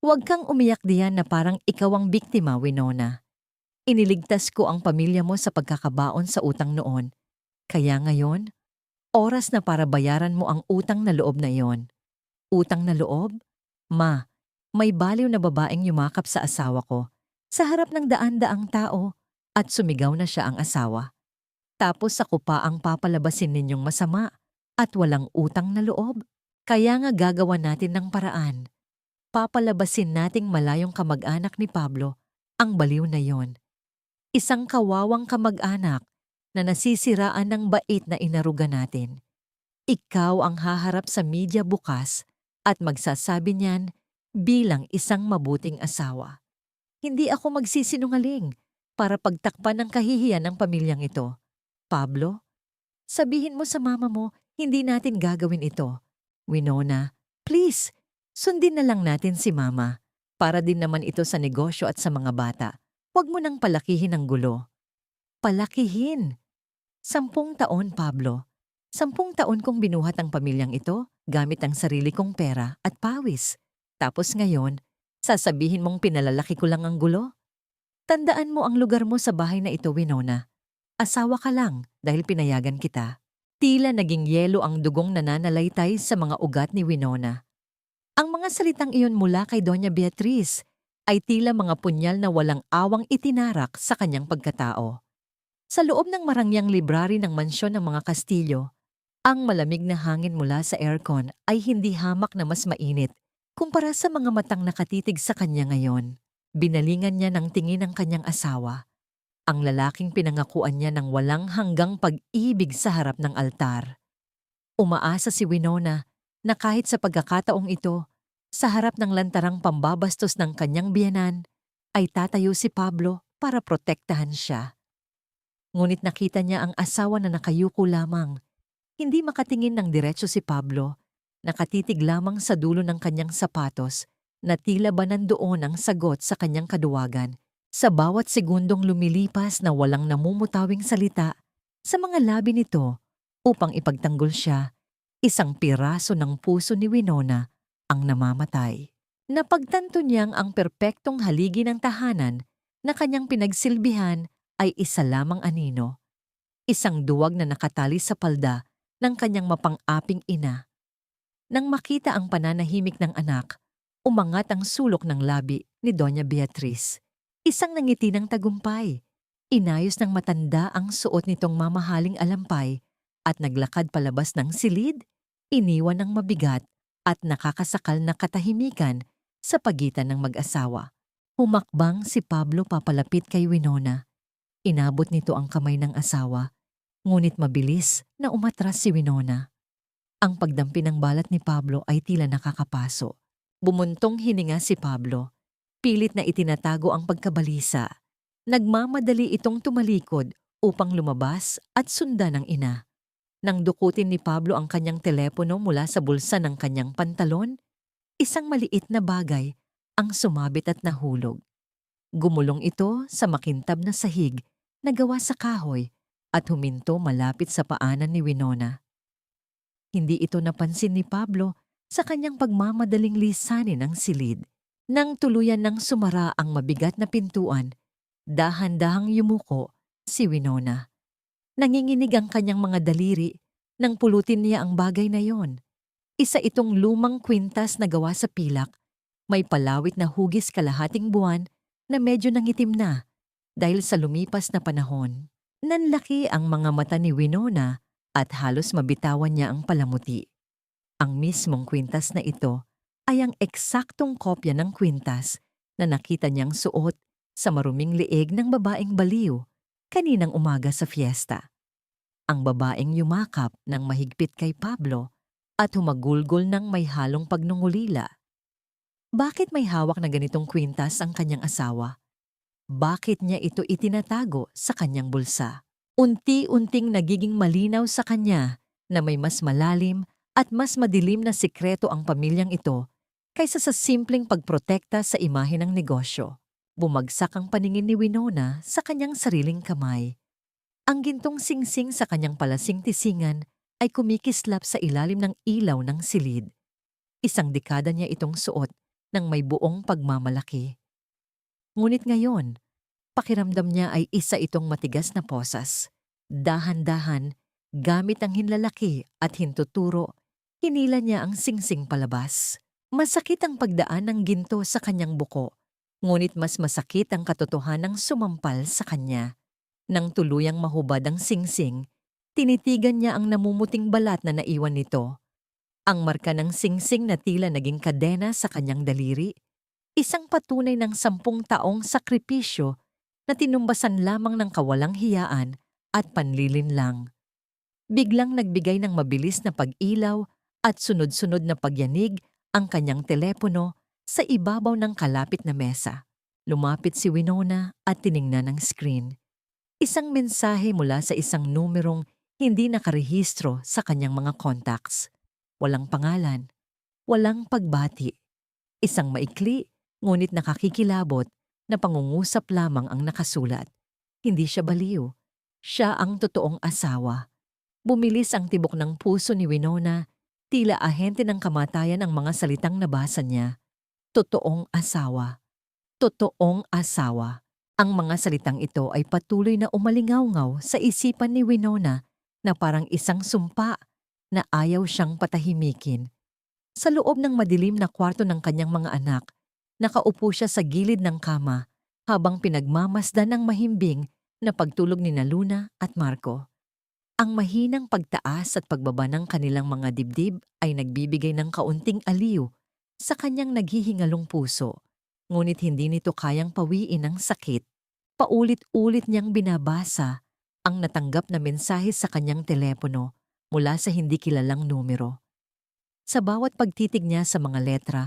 Huwag kang umiyak diyan na parang ikaw ang biktima, Winona. Iniligtas ko ang pamilya mo sa pagkakabaon sa utang noon. Kaya ngayon, oras na para bayaran mo ang utang na loob na iyon. Utang na loob? Ma, may baliw na babaeng yumakap sa asawa ko sa harap ng daan-daang tao at sumigaw na siya ang asawa. Tapos ako pa ang papalabasin ninyong masama at walang utang na loob. Kaya nga gagawa natin ng paraan. Papalabasin nating malayong kamag-anak ni Pablo ang baliw na yon. Isang kawawang kamag-anak na nasisiraan ng bait na inaruga natin. Ikaw ang haharap sa media bukas at magsasabi niyan bilang isang mabuting asawa. Hindi ako magsisinungaling para pagtakpan ng kahihiyan ng pamilyang ito. Pablo, sabihin mo sa mama mo, hindi natin gagawin ito. Winona, please, sundin na lang natin si mama. Para din naman ito sa negosyo at sa mga bata. Huwag mo nang palakihin ang gulo. Palakihin? 10 taon, Pablo. 10 taon kong binuhat ang pamilyang ito gamit ang sarili kong pera at pawis. Tapos ngayon, sasabihin mong pinalalaki ko lang ang gulo? Tandaan mo ang lugar mo sa bahay na ito, Winona. Asawa ka lang dahil pinayagan kita. Tila naging yelo ang dugong nananalaytay sa mga ugat ni Winona. Ang mga salitang iyon mula kay Doña Beatriz ay tila mga punyal na walang awang itinarak sa kanyang pagkatao. Sa loob ng marangyang library ng mansyon ng mga Kastilyo, ang malamig na hangin mula sa aircon ay hindi hamak na mas mainit kumpara sa mga matang nakatitig sa kanya ngayon. Binalingan niya ng tingin ang kanyang asawa, ang lalaking pinangakuan niya ng walang hanggang pag-ibig sa harap ng altar. Umaasa si Winona na kahit sa pagkakataong ito, sa harap ng lantarang pambabastos ng kanyang biyenan, ay tatayo si Pablo para protektahan siya. Ngunit nakita niya ang asawa na nakayuko lamang. Hindi makatingin ng diretso si Pablo, nakatitig lamang sa dulo ng kanyang sapatos na tila ba nandoon ang sagot sa kanyang kaduwagan. Sa bawat segundong lumilipas na walang namumutawing salita sa mga labi nito upang ipagtanggol siya, isang piraso ng puso ni Winona ang namamatay. Napagtanto niyang ang perpektong haligi ng tahanan na kanyang pinagsilbihan ay isa lamang anino, isang duwag na nakatali sa palda ng kanyang mapang-aping ina. Nang makita ang pananahimik ng anak, umangat ang sulok ng labi ni Doña Beatriz. Isang nangiti ng tagumpay. Inayos ng matanda ang suot nitong mamahaling alampay at naglakad palabas ng silid, iniwan ng mabigat at nakakasakal na katahimikan sa pagitan ng mag-asawa. Humakbang si Pablo papalapit kay Winona. Inabot nito ang kamay ng asawa, ngunit mabilis na umatras si Winona. Ang pagdampi ng balat ni Pablo ay tila nakakapaso. Bumuntong hininga si Pablo. Pilit na itinatago ang pagkabalisa. Nagmamadali itong tumalikod upang lumabas at sundan ng ina. Nang dukutin ni Pablo ang kanyang telepono mula sa bulsa ng kanyang pantalon, isang maliit na bagay ang sumabit at nahulog. Gumulong ito sa makintab na sahig na gawa sa kahoy at huminto malapit sa paanan ni Winona. Hindi ito napansin ni Pablo sa kanyang pagmamadaling lisanin ang silid. Nang tuluyan ng sumara ang mabigat na pintuan, dahan-dahang yumuko si Winona. Nanginginig ang kanyang mga daliri nang pulutin niya ang bagay na yon. Isa itong lumang kwintas na gawa sa pilak, may palawit na hugis kalahating buwan na medyo nangitim na dahil sa lumipas na panahon. Nanlaki ang mga mata ni Winona at halos mabitawan niya ang palamuti. Ang mismong kwintas na ito ay ang eksaktong kopya ng kwintas na nakita niyang suot sa maruming leeg ng babaeng baliw kaninang umaga sa fiesta. Ang babaeng yumakap ng mahigpit kay Pablo at humagulgol ng may halong pagnungulila. Bakit may hawak na ganitong kwintas ang kanyang asawa? Bakit niya ito itinatago sa kanyang bulsa? Unti-unting nagiging malinaw sa kanya na may mas malalim at mas madilim na sikreto ang pamilyang ito kaysa sa simpleng pagprotekta sa imahe ng negosyo. Bumagsak ang paningin ni Winona sa kanyang sariling kamay. Ang gintong singsing sa kanyang palasing tisingan ay kumikislap sa ilalim ng ilaw ng silid. Isang dekada niya itong suot ng may buong pagmamalaki. Ngunit ngayon, pakiramdam niya ay isa itong matigas na posas. Dahan-dahan, gamit ang hinlalaki at hintuturo, hinila niya ang singsing palabas. Masakit ang pagdaan ng ginto sa kanyang buko, ngunit mas masakit ang katotohanang sumampal sa kanya. Nang tuluyang mahubad ang singsing, tinitigan niya ang namumuting balat na naiwan nito. Ang marka ng singsing na tila naging kadena sa kanyang daliri, isang patunay ng 10 taong sakripisyo na tinumbasan lamang ng kawalang hiyaan at panlilinlang. Biglang nagbigay ng mabilis na pag-ilaw at sunod-sunod na pagyanig ang kanyang telepono sa ibabaw ng kalapit na mesa. Lumapit si Winona at tiningnan ang screen. Isang mensahe mula sa isang numerong hindi nakarehistro sa kanyang mga contacts. Walang pangalan, walang pagbati. Isang maikli, ngunit nakakikilabot na pangungusap lamang ang nakasulat. Hindi siya baliw. Siya ang totoong asawa. Bumilis ang tibok ng puso ni Winona, tila ahente ng kamatayan ang mga salitang nabasa niya. Totoong asawa. Totoong asawa. Ang mga salitang ito ay patuloy na umalingaw-ngaw sa isipan ni Winona na parang isang sumpa na ayaw siyang patahimikin. Sa loob ng madilim na kwarto ng kanyang mga anak, nakaupo siya sa gilid ng kama habang pinagmamasdan ng mahimbing na pagtulog ni Luna at Marco. Ang mahinang pagtaas at pagbaba ng kanilang mga dibdib ay nagbibigay ng kaunting aliw sa kanyang naghihingalong puso, ngunit hindi nito kayang pawiin ang sakit. Paulit-ulit niyang binabasa ang natanggap na mensahe sa kanyang telepono mula sa hindi kilalang numero. Sa bawat pagtitig niya sa mga letra,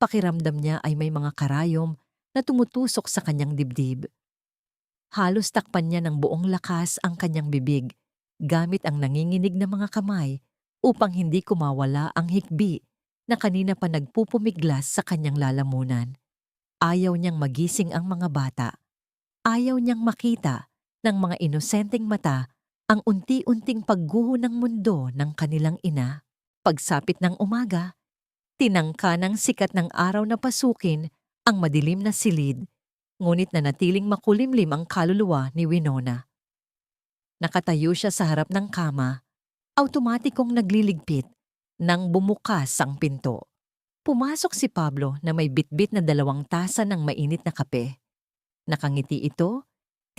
pakiramdam niya ay may mga karayom na tumutusok sa kanyang dibdib. Halos takpan niya ng buong lakas ang kanyang bibig, gamit ang nanginginig na mga kamay upang hindi kumawala ang hikbi na kanina pa nagpupumiglas sa kanyang lalamunan. Ayaw niyang magising ang mga bata. Ayaw niyang makita ng mga inosenteng mata ang unti-unting pagguho ng mundo ng kanilang ina. Pagsapit ng umaga, tinangka ng sikat ng araw na pasukin ang madilim na silid, ngunit nanatiling makulimlim ang kaluluwa ni Winona. Nakatayo siya sa harap ng kama, automatikong nagliligpit nang bumukas ang pinto. Pumasok si Pablo na may bitbit na 2 tasa ng mainit na kape. Nakangiti ito.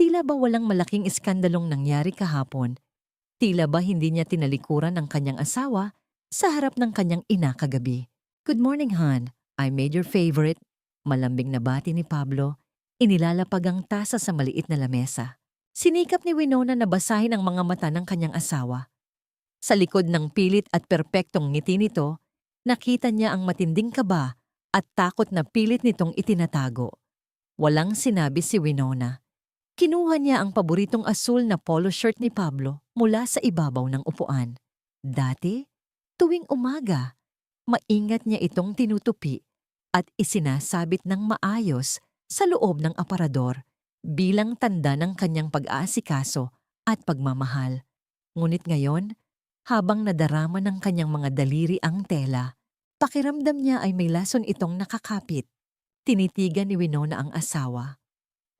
Tila ba walang malaking iskandalong nangyari kahapon? Tila ba hindi niya tinalikuran ang kanyang asawa sa harap ng kanyang ina kagabi? "Good morning, hon. I made your favorite." Malambing na bati ni Pablo, inilalapag ang tasa sa maliit na lamesa. Sinikap ni Winona na basahin ang mga mata ng kanyang asawa. Sa likod ng pilit at perpektong ngiti nito, nakita niya ang matinding kaba at takot na pilit nitong itinatago. Walang sinabi si Winona. Kinuha niya ang paboritong asul na polo shirt ni Pablo mula sa ibabaw ng upuan. Dati, tuwing umaga, maingat niya itong tinutupi at isinasabit ng maayos sa loob ng aparador bilang tanda ng kanyang pag-aasikaso at pagmamahal. Ngunit ngayon, habang nadarama ng kanyang mga daliri ang tela, pakiramdam niya ay may lason itong nakakapit. Tinitigan ni Winona ang asawa.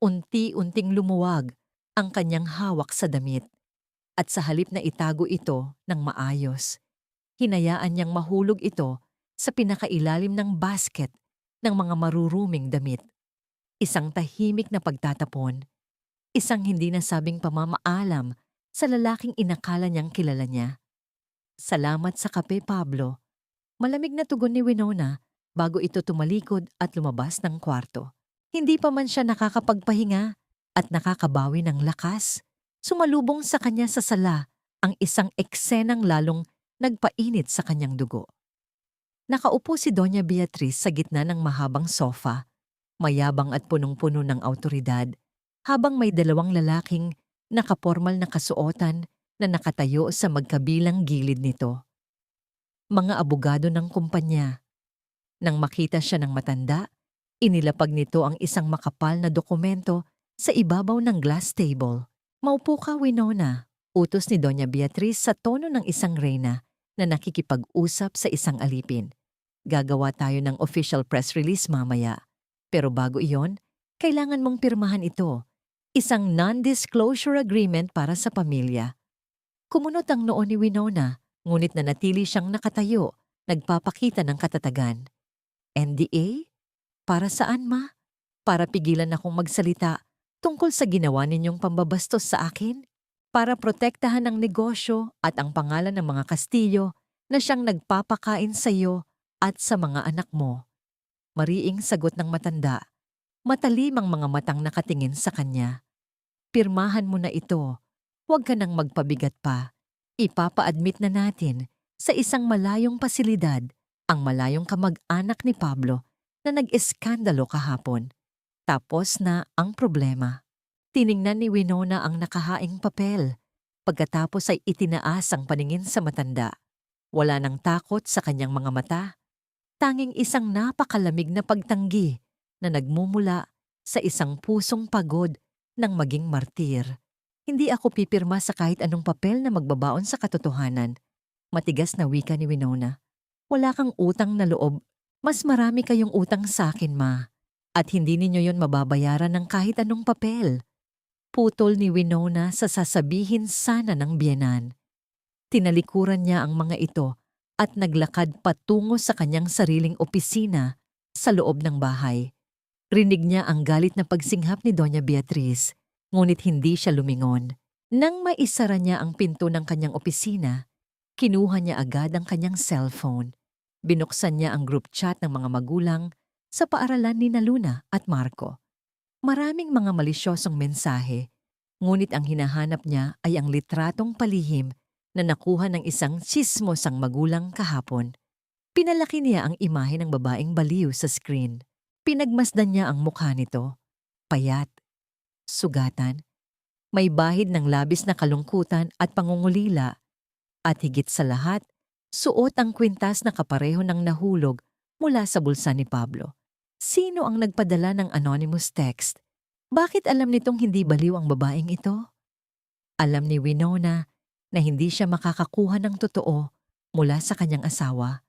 Unti-unting lumuwag ang kanyang hawak sa damit at sa halip na itago ito ng maayos, hinayaan niyang mahulog ito sa pinakailalim ng basket ng mga maruruming damit. Isang tahimik na pagtatapon, isang hindi nasabing pamamaalam sa lalaking inakala niyang kilala niya. "Salamat sa kape, Pablo." Malamig na tugon ni Winona bago ito tumalikod at lumabas ng kwarto. Hindi pa man siya nakakapagpahinga at nakakabawi ng lakas, sumalubong sa kanya sa sala ang isang eksenang lalong nagpainit sa kanyang dugo. Nakaupo si Doña Beatriz sa gitna ng mahabang sofa, mayabang at punong-puno ng awtoridad, habang may 2 lalaking nakapormal na kasuotan na nakatayo sa magkabilang gilid nito. Mga abogado ng kumpanya. Nang makita siya ng matanda, inilapag nito ang isang makapal na dokumento sa ibabaw ng glass table. "Maupo ka, Winona," utos ni Doña Beatriz sa tono ng isang reyna na nakikipag-usap sa isang alipin. Gagawa tayo ng official press release mamaya. Pero bago iyon, kailangan mong pirmahan ito. Isang non-disclosure agreement para sa pamilya. Kumunot ang noo ni Winona, ngunit nanatili siyang nakatayo, nagpapakita ng katatagan. NDA? Para saan, ma? Para pigilan akong magsalita tungkol sa ginawa ninyong pambabastos sa akin? Para protektahan ang negosyo at ang pangalan ng mga Kastilyo na siyang nagpapakain sa iyo at sa mga anak mo. Mariing sagot ng matanda. Matalim ang mga matang nakatingin sa kanya. Pirmahan mo na ito. Huwag ka nang magpabigat pa. Ipapa-admit na natin sa isang malayong pasilidad ang malayong kamag-anak ni Pablo na nag-eskandalo kahapon. Tapos na ang problema. Tiningnan ni Winona ang nakahaing papel. Pagkatapos ay itinaas ang paningin sa matanda. Wala nang takot sa kanyang mga mata. Tanging isang napakalamig na pagtanggi na nagmumula sa isang pusong pagod ng maging martir. Hindi ako pipirma sa kahit anong papel na magbabaon sa katotohanan. Matigas na wika ni Winona. Wala kang utang na loob. Mas marami kayong utang sa akin, ma. At hindi ninyo yon mababayaran ng kahit anong papel. Putol ni Winona sa sasabihin sana ng biyenan. Tinalikuran niya ang mga ito at naglakad patungo sa kanyang sariling opisina sa loob ng bahay. Rinig niya ang galit na pagsinghap ni Doña Beatriz, ngunit hindi siya lumingon. Nang maisara niya ang pinto ng kanyang opisina, kinuha niya agad ang kanyang cellphone. Binuksan niya ang group chat ng mga magulang sa paaralan ni Luna at Marco. Maraming mga malisyosong mensahe, ngunit ang hinahanap niya ay ang litratong palihim na nakuha ng isang tsismosang magulang kahapon. Pinalaki niya ang imahe ng babaeng baliw sa screen. Pinagmasdan niya ang mukha nito. Payat, sugatan, may bahid ng labis na kalungkutan at pangungulila. At higit sa lahat, suot ang kwintas na kapareho ng nahulog mula sa bulsa ni Pablo. Sino ang nagpadala ng anonymous text? Bakit alam nitong hindi baliw ang babaeng ito? Alam ni Winona na hindi siya makakakuha ng totoo mula sa kanyang asawa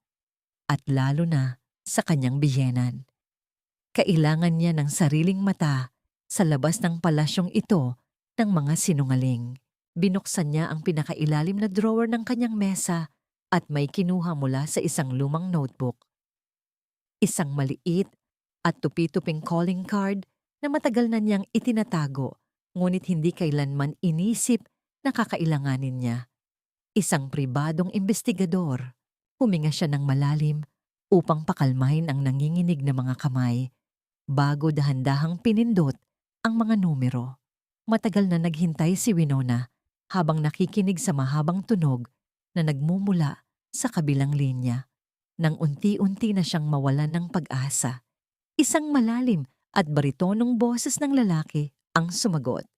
at lalo na sa kanyang biyenan. Kailangan niya ng sariling mata sa labas ng palasyong ito ng mga sinungaling. Binuksan niya ang pinakailalim na drawer ng kanyang mesa at may kinuha mula sa isang lumang notebook. Isang maliit at tupi-tuping calling card na matagal na niyang itinatago, ngunit hindi kailanman inisip na kakailanganin niya. Isang pribadong investigador. Huminga siya ng malalim upang pakalmahin ang nanginginig na mga kamay bago dahan-dahang pinindot ang mga numero. Matagal na naghintay si Winona habang nakikinig sa mahabang tunog na nagmumula sa kabilang linya. Nang unti-unti na siyang mawalan ng pag-asa, isang malalim at baritonong boses ng lalaki ang sumagot.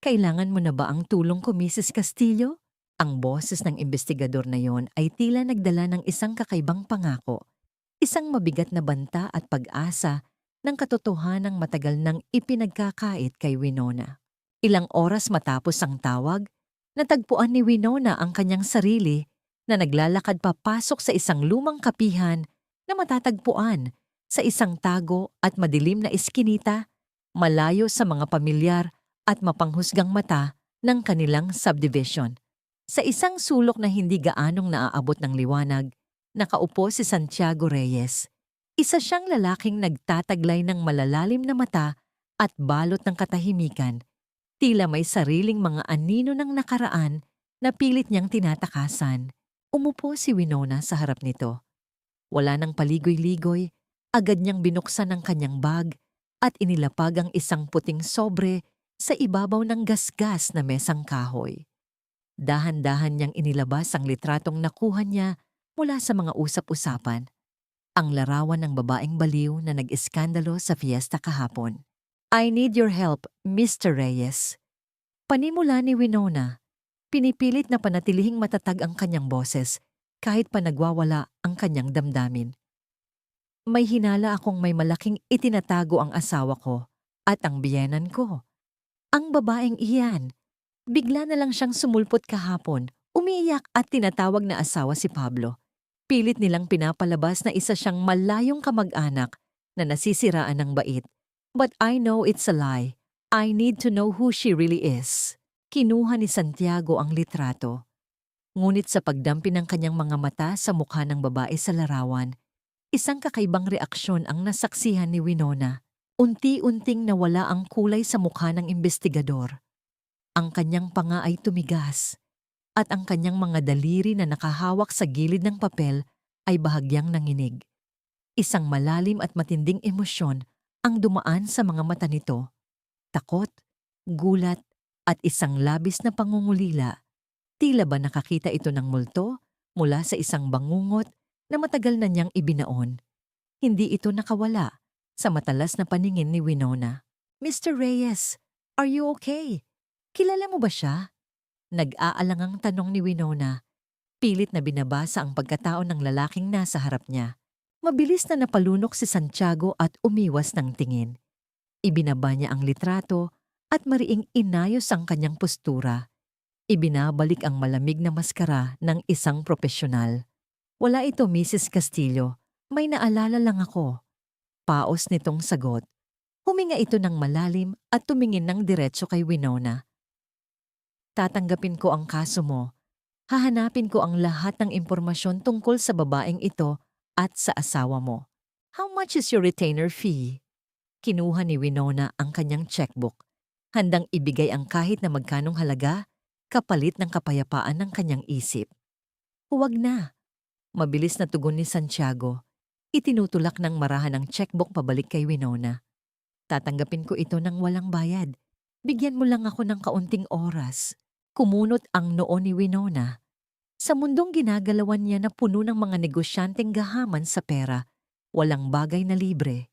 Kailangan mo na ba ang tulong ko, Mrs. Castillo? Ang boses ng investigador na yon ay tila nagdala ng isang kakaibang pangako, isang mabigat na banta at pag-asa ng katotohanang matagal nang ipinagkakait kay Winona. Ilang oras matapos ang tawag, natagpuan ni Winona ang kanyang sarili na naglalakad papasok sa isang lumang kapihan na matatagpuan sa isang tago at madilim na iskinita, malayo sa mga pamilyar at mapanghusgang mata ng kanilang subdivision. Sa isang sulok na hindi gaanong naaabot ng liwanag, nakaupo si Santiago Reyes. Isa siyang lalaking nagtataglay ng malalalim na mata at balot ng katahimikan. Tila may sariling mga anino ng nakaraan na pilit niyang tinatakasan. Umupo si Winona sa harap nito. Wala nang paligoy-ligoy, agad niyang binuksan ang kanyang bag at inilapag ang isang puting sobre sa ibabaw ng gasgas na mesang kahoy. Dahan-dahan niyang inilabas ang litratong nakuha niya mula sa mga usap-usapan. Ang larawan ng babaeng baliw na nag-iskandalo sa fiesta kahapon. I need your help, Mr. Reyes. Panimula ni Winona. Pinipilit na panatilihing matatag ang kanyang boses kahit pa nagwawala ang kanyang damdamin. May hinala akong may malaking itinatago ang asawa ko at ang biyenan ko. Ang babaeng iyan. Bigla na lang siyang sumulpot kahapon, umiiyak at tinatawag na asawa si Pablo. Pilit nilang pinapalabas na isa siyang malayong kamag-anak na nasisiraan ng bait. But I know it's a lie. I need to know who she really is. Kinuha ni Santiago ang litrato. Ngunit sa pagdampi ng kanyang mga mata sa mukha ng babae sa larawan, isang kakaibang reaksyon ang nasaksihan ni Winona. Unti-unting nawala ang kulay sa mukha ng investigador. Ang kanyang panga ay tumigas, at ang kanyang mga daliri na nakahawak sa gilid ng papel ay bahagyang nanginig. Isang malalim at matinding emosyon ang dumaan sa mga mata nito. Takot, gulat, at isang labis na pangungulila. Tila ba nakakita ito ng multo mula sa isang bangungot na matagal na niyang ibinaon. Hindi ito nakawala sa matalas na paningin ni Winona. Mr. Reyes, are you okay? Kilala mo ba siya? Nag-aalangang tanong ni Winona. Pilit na binabasa ang pagkatao ng lalaking nasa harap niya. Mabilis na napalunok si Santiago at umiwas ng tingin. Ibinaba niya ang litrato at mariing inayos ang kanyang postura. Ibinabalik ang malamig na maskara ng isang propesyonal. Wala ito, Mrs. Castillo. May naalala lang ako. Paos nitong sagot. Huminga ito ng malalim at tumingin ng diretso kay Winona. Tatanggapin ko ang kaso mo. Hahanapin ko ang lahat ng impormasyon tungkol sa babaeng ito at sa asawa mo. How much is your retainer fee? Kinuha ni Winona ang kanyang checkbook. Handang ibigay ang kahit na magkanong halaga, kapalit ng kapayapaan ng kanyang isip. Huwag na. Mabilis na tugon ni Santiago. Itinutulak ng marahan ang checkbook pabalik kay Winona. Tatanggapin ko ito ng walang bayad. Bigyan mo lang ako ng kaunting oras. Kumunot ang noo ni Winona. Sa mundong ginagalawan niya na puno ng mga negosyanteng gahaman sa pera, walang bagay na libre.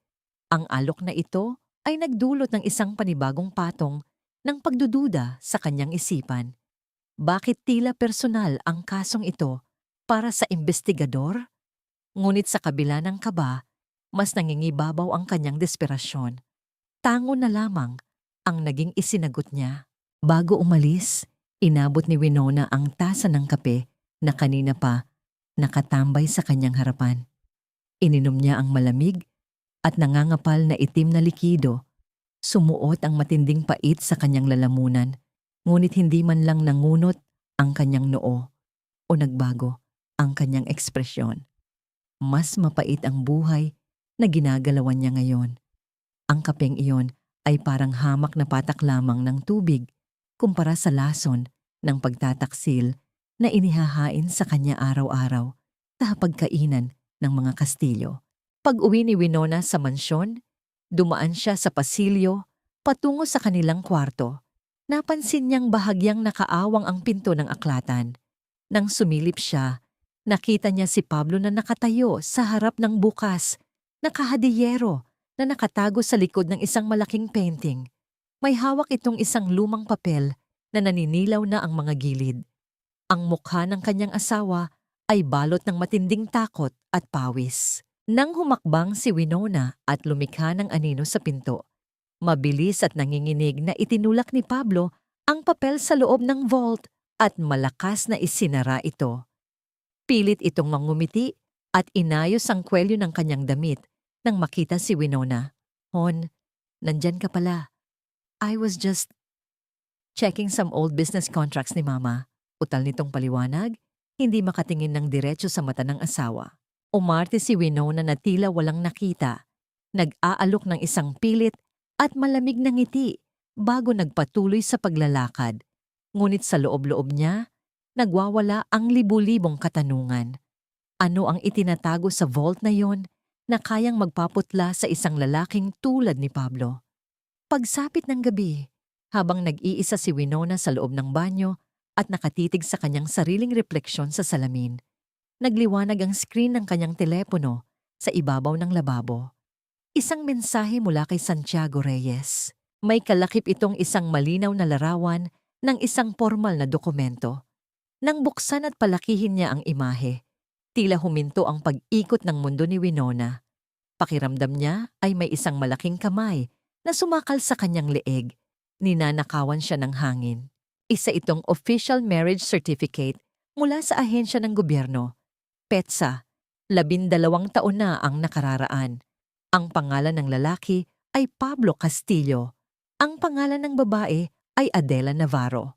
Ang alok na ito ay nagdulot ng isang panibagong patong ng pagdududa sa kanyang isipan. Bakit tila personal ang kasong ito para sa investigador? Ngunit sa kabila ng kaba, mas nangingibabaw ang kanyang desperasyon. Tango na lamang ang naging isinagot niya. Bago umalis, inabot ni Winona ang tasa ng kape na kanina pa nakatambay sa kanyang harapan. Ininom niya ang malamig at nangangapal na itim na likido. Sumuot ang matinding pait sa kanyang lalamunan, ngunit hindi man lang nangunot ang kanyang noo o nagbago ang kanyang ekspresyon. Mas mapait ang buhay na ginagalawan niya ngayon. Ang kapeng iyon ay parang hamak na patak lamang ng tubig kumpara sa lason ng pagtataksil na inihahain sa kanya araw-araw sa hapagkainan ng mga Kastilyo. Pag-uwi ni Winona sa mansyon, dumaan siya sa pasilyo patungo sa kanilang kwarto. Napansin niyang bahagyang nakaawang ang pinto ng aklatan. Nang sumilip siya, nakita niya si Pablo na nakatayo sa harap ng bukas, nakahadiyero na nakatago sa likod ng isang malaking painting. May hawak itong isang lumang papel na naninilaw na ang mga gilid. Ang mukha ng kanyang asawa ay balot ng matinding takot at pawis. Nang humakbang si Winona at lumikha ng anino sa pinto, mabilis at nanginginig na itinulak ni Pablo ang papel sa loob ng vault at malakas na isinara ito. Pilit itong mangumiti at inayos ang kwelyo ng kanyang damit nang makita si Winona. Hon, nandyan ka pala. I was just checking some old business contracts ni Mama. Utal nitong paliwanag, hindi makatingin ng diretso sa mata ng asawa. Umarte si Winona na tila walang nakita. Nag-aalok ng isang pilit at malamig na ngiti bago nagpatuloy sa paglalakad. Ngunit sa loob-loob niya, nagwawala ang libu-libong katanungan. Ano ang itinatago sa vault na yon na kayang magpaputla sa isang lalaking tulad ni Pablo? Pagsapit ng gabi, habang nag-iisa si Winona sa loob ng banyo at nakatitig sa kanyang sariling refleksyon sa salamin, nagliwanag ang screen ng kanyang telepono sa ibabaw ng lababo. Isang mensahe mula kay Santiago Reyes. May kalakip itong isang malinaw na larawan ng isang formal na dokumento. Nang buksan at palakihin niya ang imahe, tila huminto ang pag-ikot ng mundo ni Winona. Pakiramdam niya ay may isang malaking kamay na sumakal sa kanyang leeg. Ninanakawan siya ng hangin. Isa itong official marriage certificate mula sa ahensya ng gobyerno, PETSA, 12 na ang nakararaan. Ang pangalan ng lalaki ay Pablo Castillo. Ang pangalan ng babae ay Adela Navarro.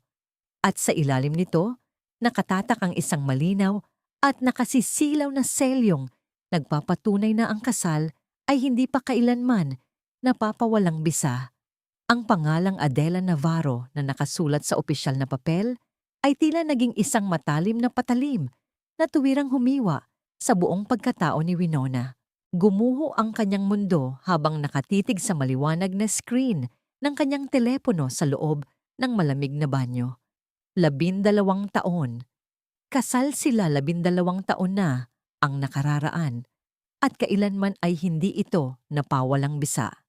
At sa ilalim nito, nakatatak ang isang malinaw at nakasisilaw na selyong nagpapatunay na ang kasal ay hindi pa kailanman napapawalang bisa. Ang pangalang Adela Navarro na nakasulat sa opisyal na papel ay tila naging isang matalim na patalim na tuwirang humiwa sa buong pagkatao ni Winona. Gumuho ang kanyang mundo habang nakatitig sa maliwanag na screen ng kanyang telepono sa loob ng malamig na banyo. 12 taon. Kasal sila 12 taon na ang nakararaan at kailanman ay hindi ito napawalang bisa.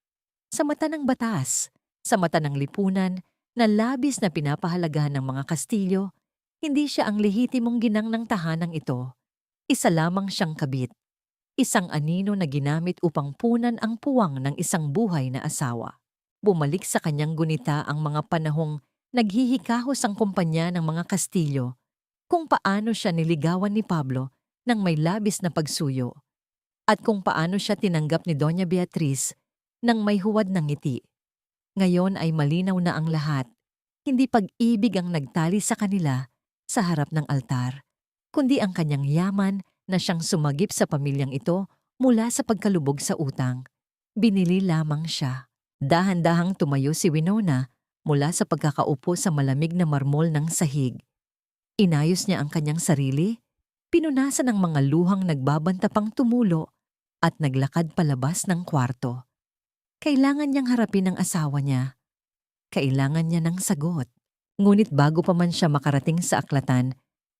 Sa mata ng batas, sa mata ng lipunan na labis na pinapahalagahan ng mga Kastilyo, hindi siya ang lehitimong ginang ng tahanang ito. Isa lamang siyang kabit. Isang anino na ginamit upang punan ang puwang ng isang buhay na asawa. Bumalik sa kanyang gunita ang mga panahong naghihikahos ang kumpanya ng mga Kastilyo kung paano siya niligawan ni Pablo ng may labis na pagsuyo at kung paano siya tinanggap ni Doña Beatriz ng may huwad ng ngiti. Ngayon ay malinaw na ang lahat. Hindi pag-ibig ang nagtali sa kanila sa harap ng altar, kundi ang kanyang yaman na siyang sumagip sa pamilyang ito mula sa pagkalubog sa utang. Binili lamang siya. Dahan-dahang tumayo si Winona mula sa pagkakaupo sa malamig na marmol ng sahig. Inayos niya ang kanyang sarili, pinunasan ang mga luhang nagbabanta pang tumulo at naglakad palabas ng kwarto. Kailangan niyang harapin ang asawa niya. Kailangan niya ng sagot. Ngunit bago pa man siya makarating sa aklatan,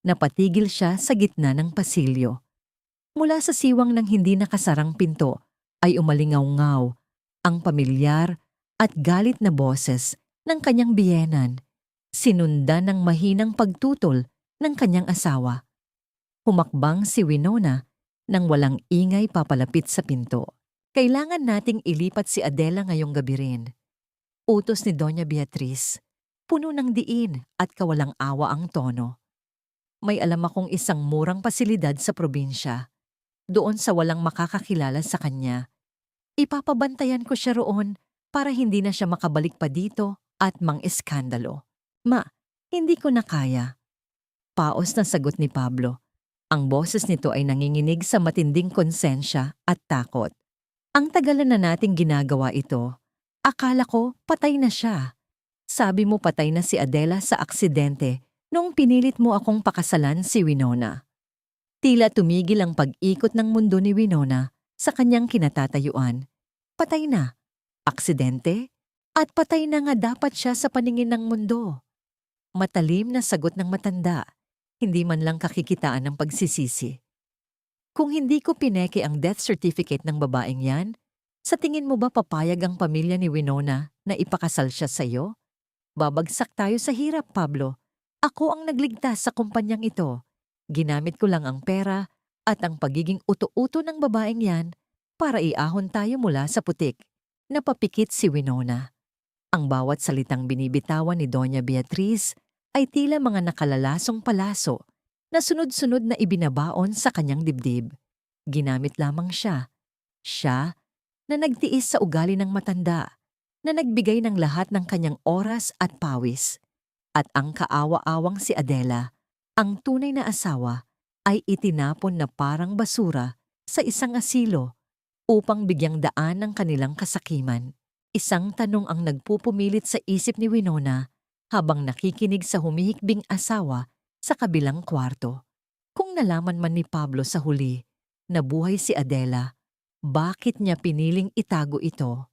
napatigil siya sa gitna ng pasilyo. Mula sa siwang ng hindi nakasarang pinto ay umalingaw-ngaw ang pamilyar at galit na boses ng kanyang biyenan, sinundan ng mahinang pagtutol ng kanyang asawa. Humakbang si Winona nang walang ingay papalapit sa pinto. Kailangan nating ilipat si Adela ngayong gabi rin. Utos ni Doña Beatriz. Puno ng diin at kawalang awa ang tono. May alam akong isang murang pasilidad sa probinsya, doon sa walang makakakilala sa kanya. Ipapabantayan ko siya roon para hindi na siya makabalik pa dito at mang-eskandalo. Ma, hindi ko na kaya. Paos na sagot ni Pablo. Ang boses nito ay nanginginig sa matinding konsensya at takot. Ang tagalan na nating ginagawa ito. Akala ko patay na siya. Sabi mo patay na si Adela sa aksidente nung pinilit mo akong pakasalan si Winona. Tila tumigil ang pag-ikot ng mundo ni Winona sa kanyang kinatatayuan. Patay na. Aksidente? At patay na nga dapat siya sa paningin ng mundo. Matalim na sagot ng matanda, hindi man lang kakikitaan ng pagsisisi. Kung hindi ko pineke ang death certificate ng babaeng yan, sa tingin mo ba papayag ang pamilya ni Winona na ipakasal siya sa iyo? Babagsak tayo sa hirap, Pablo. Ako ang nagligtas sa kumpanyang ito. Ginamit ko lang ang pera at ang pagiging uto-uto ng babaeng yan para iahon tayo mula sa putik. Napapikit si Winona. Ang bawat salitang binibitawan ni Doña Beatriz ay tila mga nakalalasong palaso na sunod-sunod na ibinabaon sa kanyang dibdib. Ginamit lamang siya. Siya na nagtiis sa ugali ng matanda, na nagbigay ng lahat ng kanyang oras at pawis. At ang kaawa-awang si Adela, ang tunay na asawa, ay itinapon na parang basura sa isang asilo upang bigyang daan ng kanilang kasakiman. Isang tanong ang nagpupumilit sa isip ni Winona habang nakikinig sa humihikbing asawa sa kabilang kwarto. Kung nalaman man ni Pablo sa huli na buhay si Adela, bakit niya piniling itago ito?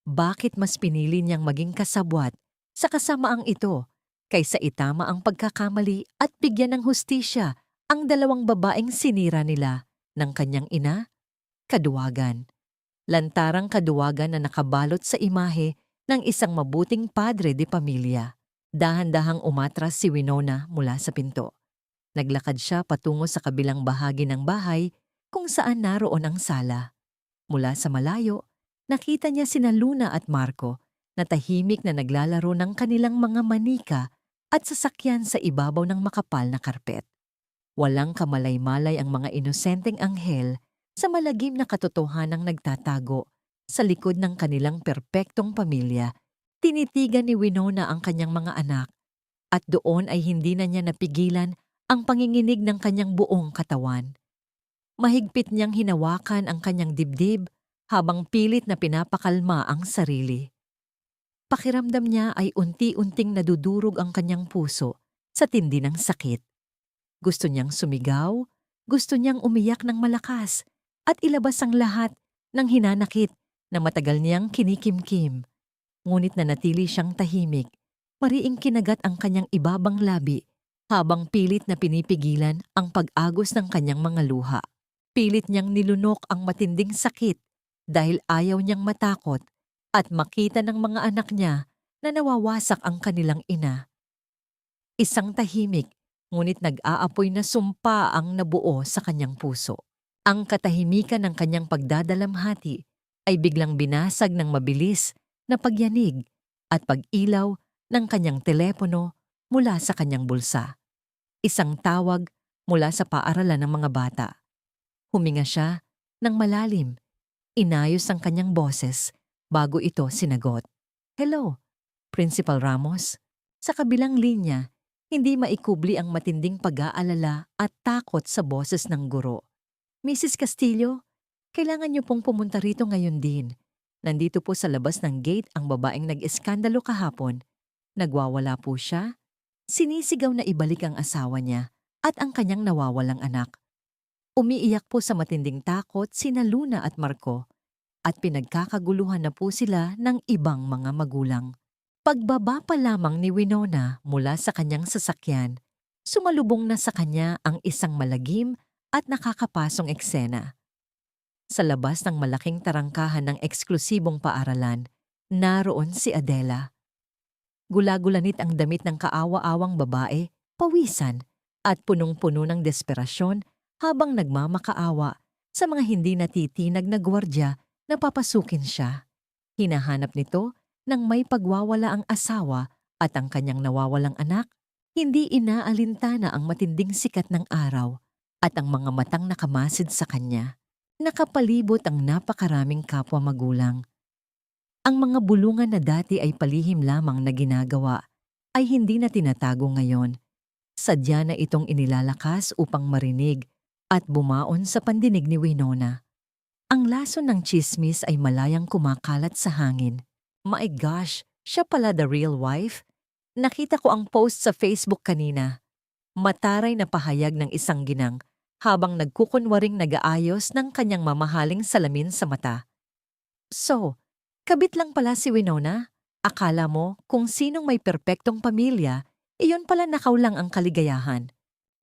Bakit mas pinili niyang maging kasabwat sa kasamaang ito kaysa itama ang pagkakamali at bigyan ng hustisya ang dalawang babaeng sinira nila ng kanyang ina? Kaduwagan. Lantarang kaduwagan na nakabalot sa imahe ng isang mabuting padre de pamilya. Dahan-dahang umatras si Winona mula sa pinto. Naglakad siya patungo sa kabilang bahagi ng bahay kung saan naroon ang sala. Mula sa malayo, nakita niya sina Luna at Marco na tahimik na naglalaro ng kanilang mga manika at sasakyan sa ibabaw ng makapal na karpet. Walang kamalay-malay ang mga inosenteng anghel sa malagim na katotohanang nagtatago sa likod ng kanilang perpektong pamilya. Tinitigan ni Winona ang kanyang mga anak at doon ay hindi na niya napigilan ang panginginig ng kanyang buong katawan. Mahigpit niyang hinawakan ang kanyang dibdib habang pilit na pinapakalma ang sarili. Pakiramdam niya ay unti-unting nadudurog ang kanyang puso sa tindi ng sakit. Gusto niyang sumigaw, gusto niyang umiyak ng malakas at ilabas ang lahat ng hinanakit na matagal niyang kinikimkim. Ngunit nanatili siyang tahimik, mariing kinagat ang kanyang ibabang labi habang pilit na pinipigilan ang pag-agos ng kanyang mga luha. Pilit niyang nilunok ang matinding sakit dahil ayaw niyang matakot at makita ng mga anak niya na nawawasak ang kanilang ina. Isang tahimik, ngunit nag-aapoy na sumpa ang nabuo sa kanyang puso. Ang katahimikan ng kanyang pagdadalamhati ay biglang binasag ng mabilis na pagyanig at pag-ilaw ng kanyang telepono mula sa kanyang bulsa. Isang tawag mula sa paaralan ng mga bata. Huminga siya ng malalim. Inayos ang kanyang boses bago ito sinagot. "Hello, Principal Ramos." Sa kabilang linya, hindi maikubli ang matinding pag-aalala at takot sa boses ng guro. "Mrs. Castillo, kailangan niyo pong pumunta rito ngayon din. Nandito po sa labas ng gate ang babaeng nag-eskandalo kahapon. Nagwawala po siya. Sinisigaw na ibalik ang asawa niya at ang kanyang nawawalang anak. Umiiyak po sa matinding takot sina Luna at Marco at pinagkakaguluhan na po sila ng ibang mga magulang." Pagbaba pa lamang ni Winona mula sa kanyang sasakyan, sumalubong na sa kanya ang isang malagim at nakakapasong eksena. Sa labas ng malaking tarangkahan ng eksklusibong paaralan, naroon si Adela. Gula-gulanit ang damit ng kaawa-awang babae, pawisan, at punong-puno ng desperasyon habang nagmamakaawa sa mga hindi natitinag na gwardiya na papasukin siya. Hinahanap nito nang may pagwawala ang asawa at ang kanyang nawawalang anak. Hindi inaalintana ang matinding sikat ng araw at ang mga matang nakamasid sa kanya. Nakapalibot ang napakaraming kapwa magulang. Ang mga bulungan na dati ay palihim lamang na ginagawa ay hindi na tinatago ngayon. Sadya na itong inilalakas upang marinig at bumaon sa pandinig ni Winona. Ang lason ng tsismis ay malayang kumakalat sa hangin. My gosh, siya pala the real wife? Nakita ko ang post sa Facebook kanina. Mataray na pahayag ng isang ginang habang nagkukunwaring nag-aayos ng kanyang mamahaling salamin sa mata. So, kabit lang pala si Winona? Akala mo kung sinong may perpektong pamilya, iyon pala nakaw lang ang kaligayahan.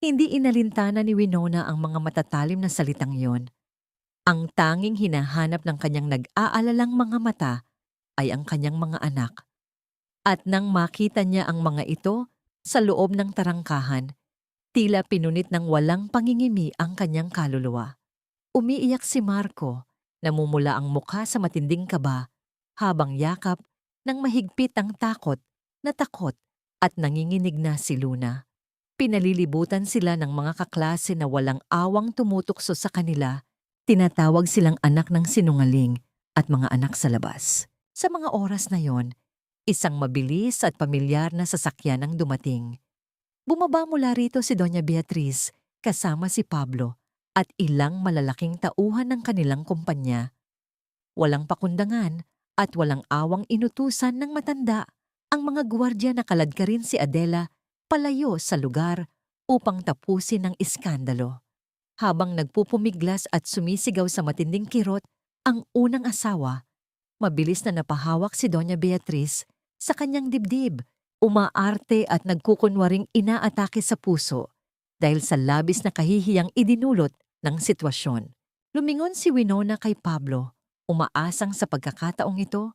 Hindi inalintana ni Winona ang mga matatalim na salitang yon. Ang tanging hinahanap ng kanyang nag-aalalang mga mata ay ang kanyang mga anak. At nang makita niya ang mga ito sa loob ng tarangkahan, tila pinunit ng walang pangingimi ang kanyang kaluluwa. Umiiyak si Marco, namumula ang mukha sa matinding kaba, habang yakap ng mahigpit ang takot at nanginginig na si Luna. Pinalilibutan sila ng mga kaklase na walang awang tumutukso sa kanila. Tinatawag silang anak ng sinungaling at mga anak sa labas. Sa mga oras na yon, isang mabilis at pamilyar na sasakyan ang dumating. Bumaba mula rito si Doña Beatriz kasama si Pablo at ilang malalaking tauhan ng kanilang kumpanya. Walang pakundangan at walang awang inutusan ng matanda ang mga gwardiya na kaladkarin si Adela palayo sa lugar upang tapusin ang iskandalo. Habang nagpupumiglas at sumisigaw sa matinding kirot ang unang asawa, mabilis na napahawak si Doña Beatriz sa kanyang dibdib, umaarte at nagkukunwaring inaatake sa puso dahil sa labis na kahihiyang idinulot ng sitwasyon. Lumingon si Winona kay Pablo, umaasang sa pagkakataong ito,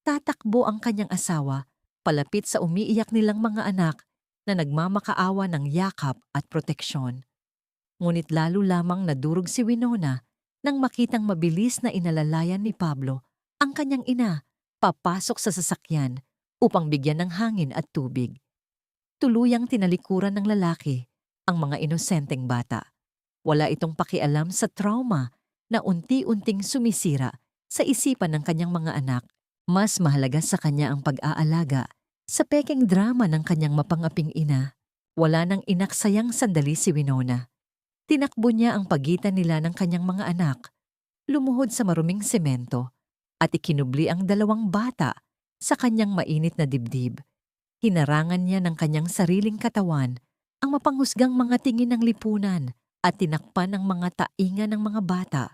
tatakbo ang kanyang asawa palapit sa umiiyak nilang mga anak na nagmamakaawa ng yakap at proteksyon. Ngunit lalo lamang nadurog si Winona nang makitang mabilis na inalalayan ni Pablo ang kanyang ina papasok sa sasakyan upang bigyan ng hangin at tubig. Tuluyang tinalikuran ng lalaki ang mga inosenteng bata. Wala itong pakialam sa trauma na unti-unting sumisira sa isipan ng kanyang mga anak. Mas mahalaga sa kanya ang pag-aalaga sa pekeng drama ng kanyang mapangaping ina. Wala nang inaksayang sandali si Winona. Tinakbo niya ang pagitan nila ng kanyang mga anak, lumuhod sa maruming semento, at ikinubli ang dalawang bata sa kanyang mainit na dibdib. Hinarangan niya ng kanyang sariling katawan ang mapanghusgang mga tingin ng lipunan at tinakpan ang mga tainga ng mga bata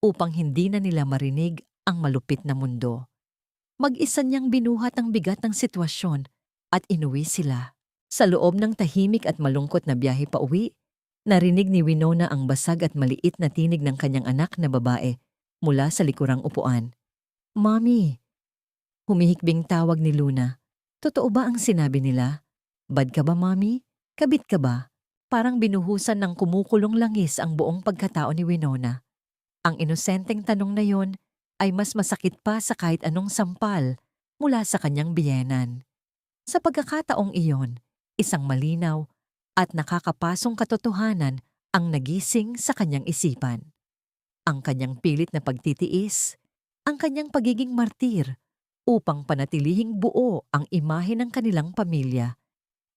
upang hindi na nila marinig ang malupit na mundo. Mag-isa niyang binuhat ang bigat ng sitwasyon at inuwi sila. Sa loob ng tahimik at malungkot na biyahe pauwi, narinig ni Winona ang basag at maliit na tinig ng kanyang anak na babae mula sa likurang upuan. "Mommy!" Humihikbing tawag ni Luna. Totoo ba ang sinabi nila? Bad ka ba, Mommy? Kabit ka ba? Parang binuhusan ng kumukulong langis ang buong pagkatao ni Winona. Ang inosenteng tanong na yon ay mas masakit pa sa kahit anong sampal mula sa kanyang biyenan. Sa pagkakataong iyon, isang malinaw at nakakapasong katotohanan ang nagising sa kanyang isipan. Ang kanyang pilit na pagtitiis, ang kanyang pagiging martir upang panatilihing buo ang imahe ng kanilang pamilya.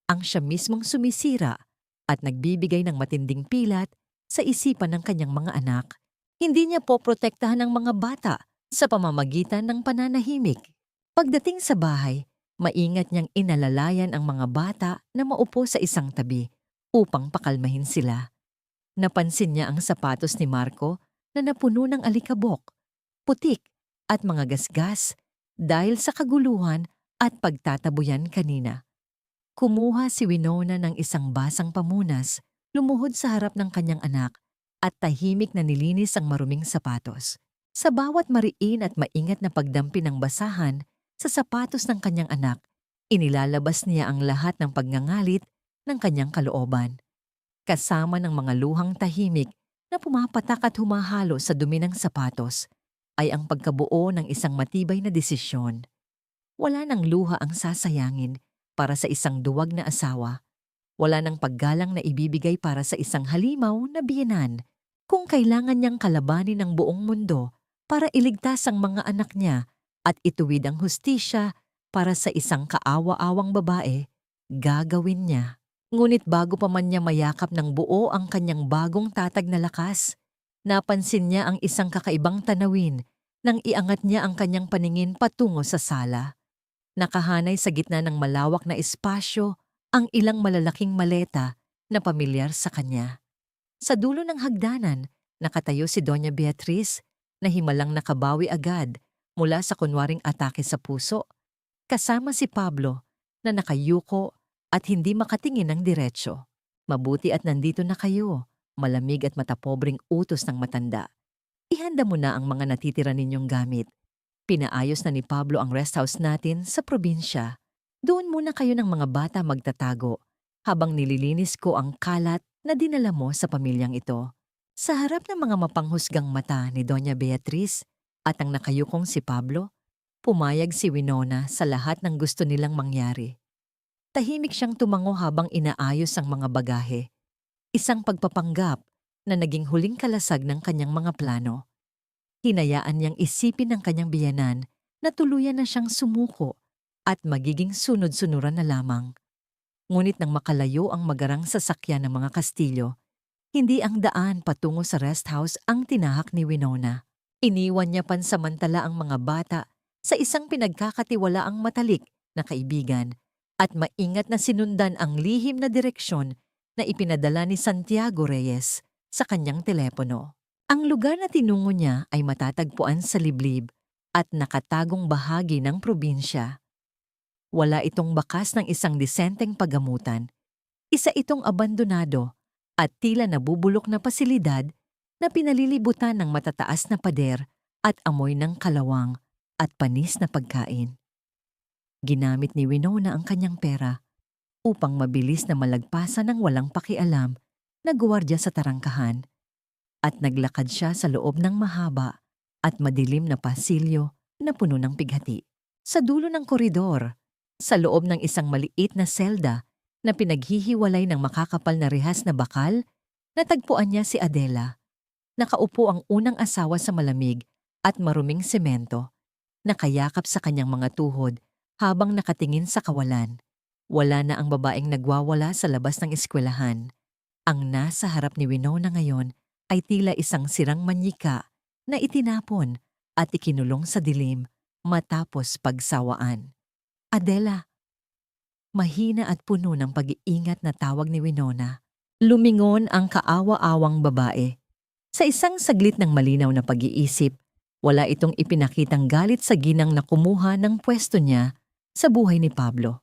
Ang siya mismong sumisira at nagbibigay ng matinding pilat sa isipan ng kanyang mga anak. Hindi niya poprotektahan ang mga bata sa pamamagitan ng pananahimik. Pagdating sa bahay, maingat niyang inalalayan ang mga bata na maupo sa isang tabi upang pakalmahin sila. Napansin niya ang sapatos ni Marco na napuno ng alikabok, putik at mga gasgas dahil sa kaguluhan at pagtatabuyan kanina. Kumuha si Winona ng isang basang pamunas, lumuhod sa harap ng kanyang anak at tahimik na nilinis ang maruming sapatos. Sa bawat mariin at maingat na pagdampi ng basahan sa sapatos ng kanyang anak, inilalabas niya ang lahat ng pagngangalit ng kanyang kalooban. Kasama ng mga luhang tahimik na pumapatak at humahalo sa dumi ng sapatos ay ang pagkabuo ng isang matibay na desisyon. Wala nang luha ang sasayangin para sa isang duwag na asawa. Wala nang paggalang na ibibigay para sa isang halimaw na biyenan. Kung kailangan niyang kalabanin ang buong mundo para iligtas ang mga anak niya at ituwid ang hustisya para sa isang kaawa-awang babae, gagawin niya. Ngunit bago pa man niya mayakap ng buo ang kanyang bagong tatag na lakas, napansin niya ang isang kakaibang tanawin nang iangat niya ang kanyang paningin patungo sa sala. Nakahanay sa gitna ng malawak na espasyo ang ilang malalaking maleta na pamilyar sa kanya. Sa dulo ng hagdanan, nakatayo si Doña Beatriz na himalang nakabawi agad mula sa kunwaring atake sa puso, kasama si Pablo na nakayuko at hindi makatingin ng diretsyo. "Mabuti at nandito na kayo," malamig at matapobring utos ng matanda. "Ihanda mo na ang mga natitira ninyong gamit. Pinaayos na ni Pablo ang rest house natin sa probinsya. Doon muna kayo ng mga bata magtatago habang nililinis ko ang kalat na dinala mo sa pamilyang ito." Sa harap ng mga mapanghusgang mata ni Doña Beatriz at ang nakayukong si Pablo, pumayag si Winona sa lahat ng gusto nilang mangyari. Tahimik siyang tumango habang inaayos ang mga bagahe. Isang pagpapanggap na naging huling kalasag ng kanyang mga plano. Hinayaan niyang isipin ng kanyang biyenan na tuluyan na siyang sumuko at magiging sunod-sunuran na lamang. Ngunit nang makalayo ang magarang sasakyan ng mga Kastilyo, hindi ang daan patungo sa rest house ang tinahak ni Winona. Iniwan niya pansamantala ang mga bata sa isang pinagkakatiwalaang matalik na kaibigan at maingat na sinundan ang lihim na direksyon na ipinadala ni Santiago Reyes sa kanyang telepono. Ang lugar na tinungo niya ay matatagpuan sa liblib at nakatagong bahagi ng probinsya. Wala itong bakas ng isang disenteng paggamutan. Isa itong abandonado at tila nabubulok na pasilidad na pinalilibutan ng matataas na pader at amoy ng kalawang at panis na pagkain. Ginamit ni Winona ang kanyang pera upang mabilis na malagpasan ng walang pakialam na gwardiya sa tarangkahan at naglakad siya sa loob ng mahaba at madilim na pasilyo na puno ng pighati. Sa dulo ng koridor, sa loob ng isang maliit na selda, na pinaghihiwalay ng makakapal na rihas na bakal, natagpuan niya si Adela. Nakaupo ang unang asawa sa malamig at maruming semento, nakayakap sa kanyang mga tuhod habang nakatingin sa kawalan. Wala na ang babaeng nagwawala sa labas ng eskwelahan. Ang nasa harap ni Winona ngayon ay tila isang sirang manyika na itinapon at ikinulong sa dilim matapos pagsawaan. Adela! Mahina at puno ng pag-iingat na tawag ni Winona. Lumingon ang kaawa-awang babae. Sa isang saglit ng malinaw na pag-iisip, wala itong ipinakitang galit sa ginang na kumuha ng pwesto niya sa buhay ni Pablo.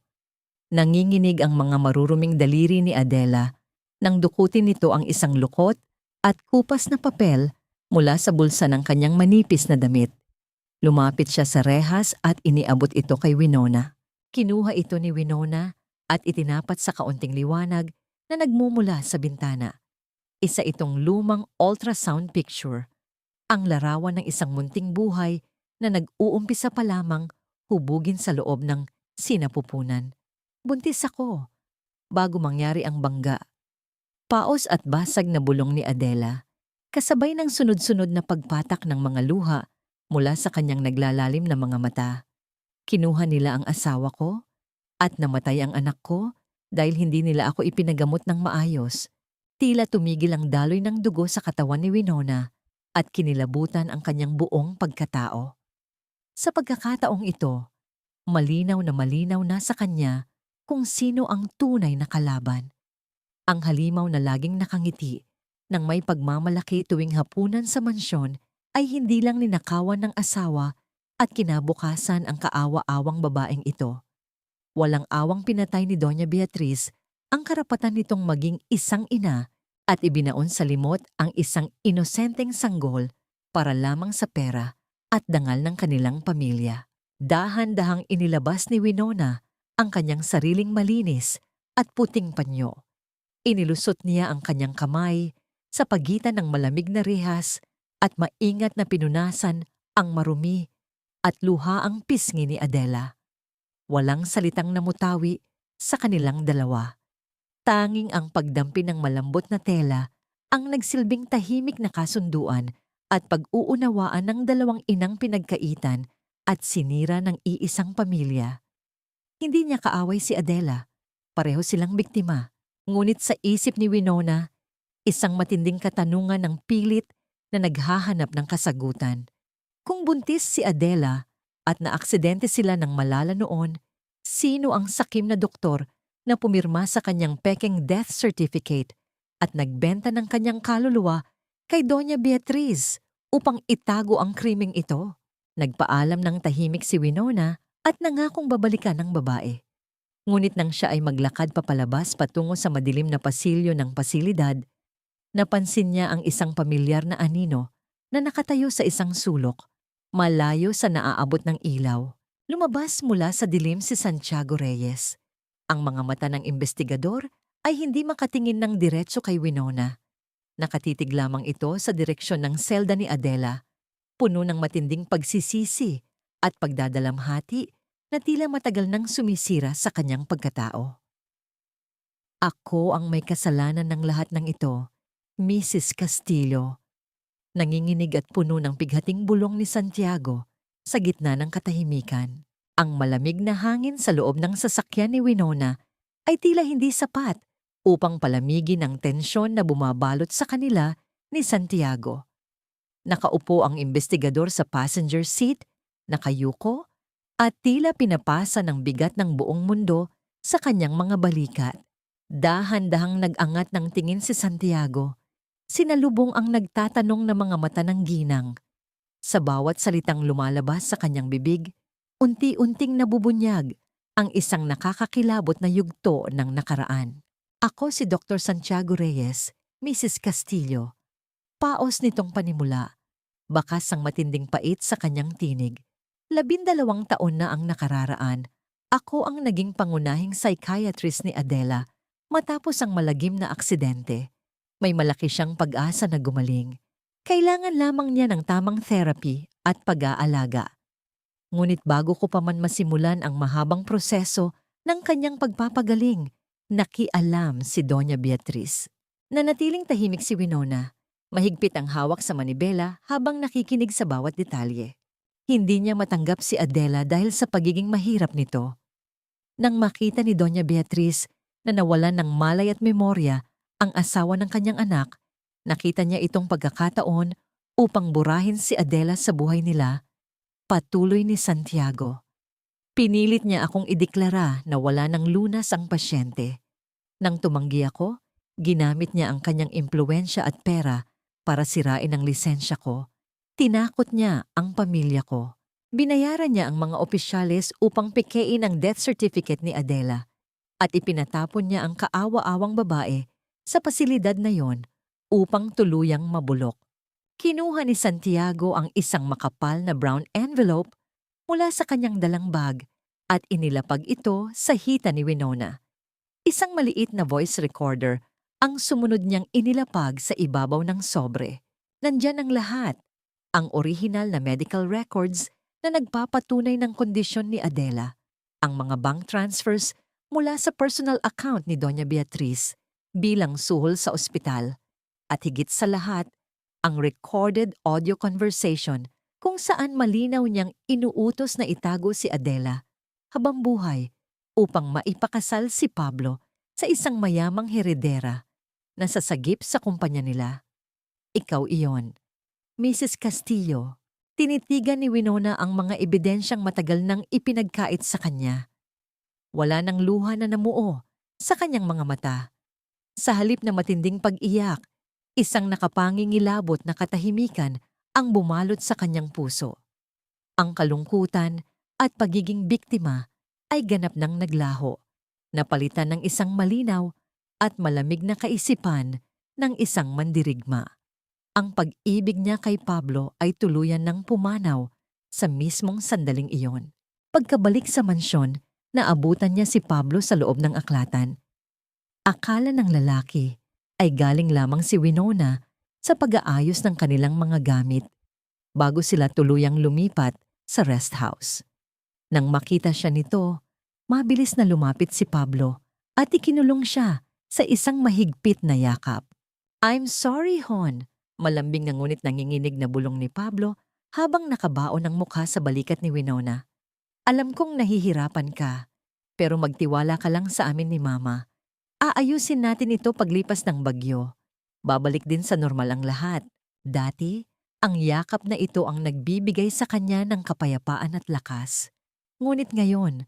Nanginginig ang mga maruruming daliri ni Adela nang dukutin nito ang isang lukot at kupas na papel mula sa bulsa ng kanyang manipis na damit. Lumapit siya sa rehas at iniabot ito kay Winona. Kinuha ito ni Winona at itinapat sa kaunting liwanag na nagmumula sa bintana. Isa itong lumang ultrasound picture, ang larawan ng isang munting buhay na nag-uumpisa pa lamang hubugin sa loob ng sinapupunan. Buntis ako, bago mangyari ang bangga. Paos at basag na bulong ni Adela, kasabay ng sunod-sunod na pagpatak ng mga luha mula sa kanyang naglalalim na mga mata. Kinuha nila ang asawa ko at namatay ang anak ko dahil hindi nila ako ipinagamot ng maayos. Tila tumigil ang daloy ng dugo sa katawan ni Winona at kinilabutan ang kanyang buong pagkatao. Sa pagkakataong ito, malinaw na sa kanya kung sino ang tunay na kalaban. Ang halimaw na laging nakangiti nang may pagmamalaki tuwing hapunan sa mansyon ay hindi lang ninakawan ng asawa at kinabukasan ang kaawa-awang babaeng ito. Walang awang pinatay ni Doña Beatriz ang karapatan nitong maging isang ina at ibinaon sa limot ang isang inosenteng sanggol para lamang sa pera at dangal ng kanilang pamilya. Dahan-dahang inilabas ni Winona ang kanyang sariling malinis at puting panyo. Inilusot niya ang kanyang kamay sa pagitan ng malamig na rihas at maingat na pinunasan ang marumi at luha ang pisngi ni Adela. Walang salitang namutawi sa kanilang dalawa. Tanging ang pagdampi ng malambot na tela ang nagsilbing tahimik na kasunduan at pag-uunawaan ng dalawang inang pinagkaitan at sinira ng iisang pamilya. Hindi niya kaaway si Adela. Pareho silang biktima. Ngunit sa isip ni Winona, isang matinding katanungan ng pilit na naghahanap ng kasagutan. Kung buntis si Adela at naaksidente sila ng malala noon, sino ang sakim na doktor na pumirma sa kanyang pekeng death certificate at nagbenta ng kanyang kaluluwa kay Doña Beatriz upang itago ang krimeng ito? Nagpaalam ng tahimik si Winona at nangakong babalikan ng babae. Ngunit nang siya ay maglakad papalabas patungo sa madilim na pasilyo ng pasilidad, napansin niya ang isang pamilyar na anino na nakatayo sa isang sulok, malayo sa naaabot ng ilaw. Lumabas mula sa dilim si Santiago Reyes. Ang mga mata ng investigador ay hindi makatingin ng diretso kay Winona. Nakatitig lamang ito sa direksyon ng selda ni Adela, puno ng matinding pagsisisi at pagdadalamhati na tila matagal nang sumisira sa kanyang pagkatao. Ako ang may kasalanan ng lahat ng ito, Mrs. Castillo. Nanginginig at puno ng pighating bulong ni Santiago sa gitna ng katahimikan. Ang malamig na hangin sa loob ng sasakyan ni Winona ay tila hindi sapat upang palamigin ang tensyon na bumabalot sa kanila ni Santiago. Nakaupo ang investigador sa passenger seat, nakayuko, at tila pinapasa ng bigat ng buong mundo sa kanyang mga balikat. Dahan-dahang nag-angat ng tingin si Santiago. Sinalubong ang nagtatanong na mga mata ng ginang. Sa bawat salitang lumalabas sa kanyang bibig, unti-unting nabubunyag ang isang nakakakilabot na yugto ng nakaraan. Ako si Dr. Santiago Reyes, Mrs. Castillo. Paos nitong panimula. Bakas ang matinding pait sa kanyang tinig. 12 taon na ang nakararaan. Ako ang naging pangunahing psychiatrist ni Adela matapos ang malagim na aksidente. May malaki siyang pag-asa na gumaling. Kailangan lamang niya ng tamang therapy at pag-aalaga. Ngunit bago ko pa man masimulan ang mahabang proseso ng kanyang pagpapagaling, Nakialam si Doña Beatriz. Nanatiling tahimik si Winona. Mahigpit ang hawak sa manibela habang nakikinig sa bawat detalye. Hindi niya matanggap si Adela dahil sa pagiging mahirap nito. Nang makita ni Doña Beatriz na nawalan ng malay at memorya ang asawa ng kanyang anak, nakita niya itong pagkakataon upang burahin si Adela sa buhay nila. Patuloy ni Santiago. Pinilit niya akong ideklara na wala ng lunas ang pasyente. Nang tumanggi ako, ginamit niya ang kanyang impluwensya at pera para sirain ang lisensya ko. Tinakot niya ang pamilya ko. Binayaran niya ang mga opisyales upang pikein ang death certificate ni Adela at ipinatapon niya ang kaawa-awang babae sa pasilidad na yon upang tuluyang mabulok. Kinuha ni Santiago ang isang makapal na brown envelope mula sa kanyang dalang bag at inilapag ito sa hita ni Winona. Isang maliit na voice recorder ang sumunod niyang inilapag sa ibabaw ng sobre. Nandyan ang lahat, ang orihinal na medical records na nagpapatunay ng kondisyon ni Adela, ang mga bank transfers mula sa personal account ni Doña Beatriz bilang suhol sa ospital, at higit sa lahat, ang recorded audio conversation kung saan malinaw niyang inuutos na itago si Adela habang buhay upang maipakasal si Pablo sa isang mayamang heredera na sasagip sa kumpanya nila. Ikaw iyon, Mrs. Castillo. Tinitigan ni Winona ang mga ebidensyang matagal nang ipinagkait sa kanya. Wala nang luha na namuo sa kanyang mga mata. Sa halip na matinding pag-iyak, isang nakapangingilabot na katahimikan ang bumalot sa kanyang puso. Ang kalungkutan at pagiging biktima ay ganap nang naglaho, napalitan ng isang malinaw at malamig na kaisipan ng isang mandirigma. Ang pag-ibig niya kay Pablo ay tuluyan ng pumanaw sa mismong sandaling iyon. Pagkabalik sa mansyon, naabutan niya si Pablo sa loob ng aklatan. Akala ng lalaki ay galing lamang si Winona sa pag-aayos ng kanilang mga gamit bago sila tuluyang lumipat sa rest house. Nang makita siya nito, mabilis na lumapit si Pablo at ikinulong siya sa isang mahigpit na yakap. "I'm sorry, Hon," malambing na ngunit nanginginig na bulong ni Pablo habang nakabaon ang mukha sa balikat ni Winona. "Alam kong nahihirapan ka, pero magtiwala ka lang sa amin ni Mama. Aayusin natin ito paglipas ng bagyo. Babalik din sa normal ang lahat." Dati, ang yakap na ito ang nagbibigay sa kanya ng kapayapaan at lakas. Ngunit ngayon,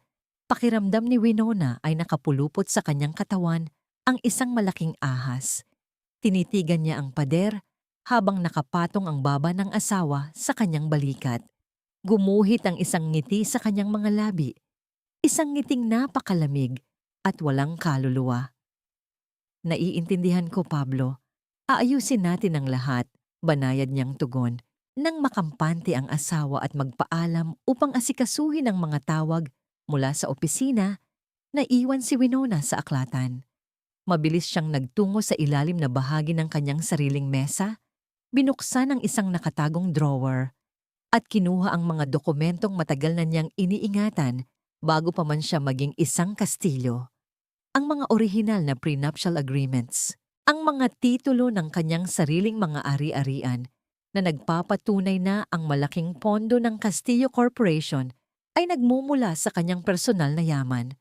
pakiramdam ni Winona ay nakapulupot sa kanyang katawan ang isang malaking ahas. Tinitigan niya ang pader habang nakapatong ang baba ng asawa sa kanyang balikat. Gumuhit ang isang ngiti sa kanyang mga labi, isang ngiting napakalamig at walang kaluluwa. "Naiintindihan ko, Pablo. Aayusin natin ang lahat," banayad niyang tugon. Nang makampante ang asawa at magpaalam upang asikasuhin ang mga tawag mula sa opisina, naiwan si Winona sa aklatan. Mabilis siyang nagtungo sa ilalim na bahagi ng kanyang sariling mesa, binuksan ang isang nakatagong drawer, at kinuha ang mga dokumentong matagal na niyang iniingatan bago pa man siya maging isang kastilyo. Ang mga orihinal na prenuptial agreements, ang mga titulo ng kanyang sariling mga ari-arian na nagpapatunay na ang malaking pondo ng Castillo Corporation ay nagmumula sa kanyang personal na yaman.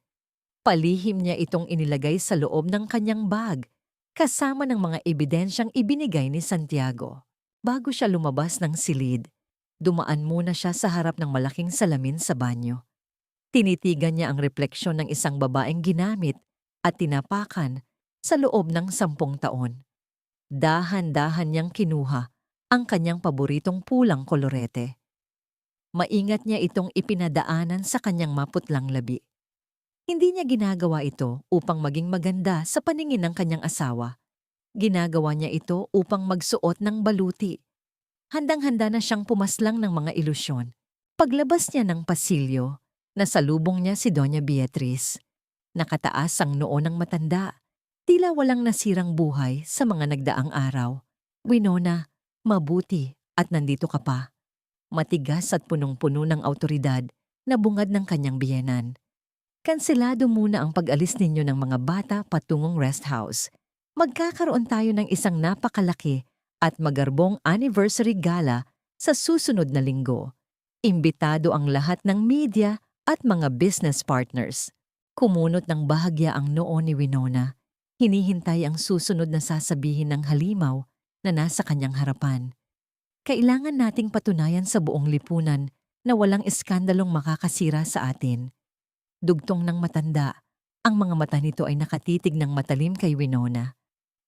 Palihim niya itong inilagay sa loob ng kanyang bag, kasama ng mga ebidensyang ibinigay ni Santiago. Bago siya lumabas ng silid, dumaan muna siya sa harap ng malaking salamin sa banyo. Tinitigan niya ang refleksyon ng isang babaeng ginamit at tinapakan sa loob ng 10 taon. Dahan-dahan niyang kinuha ang kanyang paboritong pulang kolorete. Maingat niya itong ipinadaanan sa kanyang maputlang labi. Hindi niya ginagawa ito upang maging maganda sa paningin ng kanyang asawa. Ginagawa niya ito upang magsuot ng baluti. Handang-handa na siyang pumaslang ng mga ilusyon. Paglabas niya ng pasilyo, nasalubong niya si Doña Beatriz. Nakataas ang noo ng matanda, tila walang nasirang buhay sa mga nagdaang araw. "Winona, mabuti at nandito ka pa." Matigas at punong-puno ng awtoridad na bungad ng kanyang biyenan. Kanselado muna ang pag-alis ninyo ng mga bata patungong rest house. Magkakaroon tayo ng isang napakalaki at magarbong anniversary gala sa susunod na linggo. Imbitado ang lahat ng media at mga business partners. Kumunot ng bahagya ang noo ni Winona. Hinihintay ang susunod na sasabihin ng halimaw na nasa kanyang harapan. Kailangan nating patunayan sa buong lipunan na walang iskandalong makakasira sa atin. Dugtong ng matanda, ang mga mata nito ay nakatitig ng matalim kay Winona.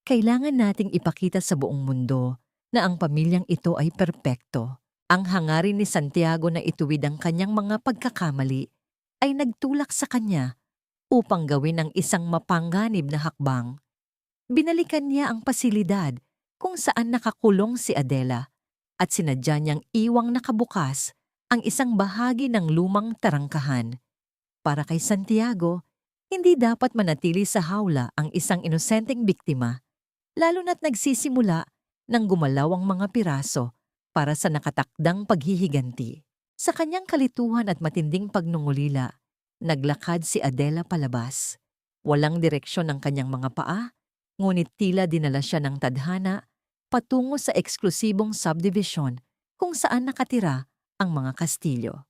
Kailangan nating ipakita sa buong mundo na ang pamilyang ito ay perpekto. Ang hangarin ni Santiago na ituwid ang kanyang mga pagkakamali ay nagtulak sa kanya upang gawin ang isang mapanganib na hakbang. Binalikan niya ang pasilidad kung saan nakakulong si Adela at sinadya niyang iwang nakabukas ang isang bahagi ng lumang tarangkahan. Para kay Santiago, hindi dapat manatili sa hawla ang isang inosenteng biktima, lalo na't nagsisimula ng gumalaw ang mga piraso para sa nakatakdang paghihiganti. Sa kanyang kalituhan at matinding pagnungulila, naglakad si Adela palabas. Walang direksyon ang kanyang mga paa, ngunit tila dinala siya ng tadhana patungo sa eksklusibong subdivision kung saan nakatira ang mga kastilyo.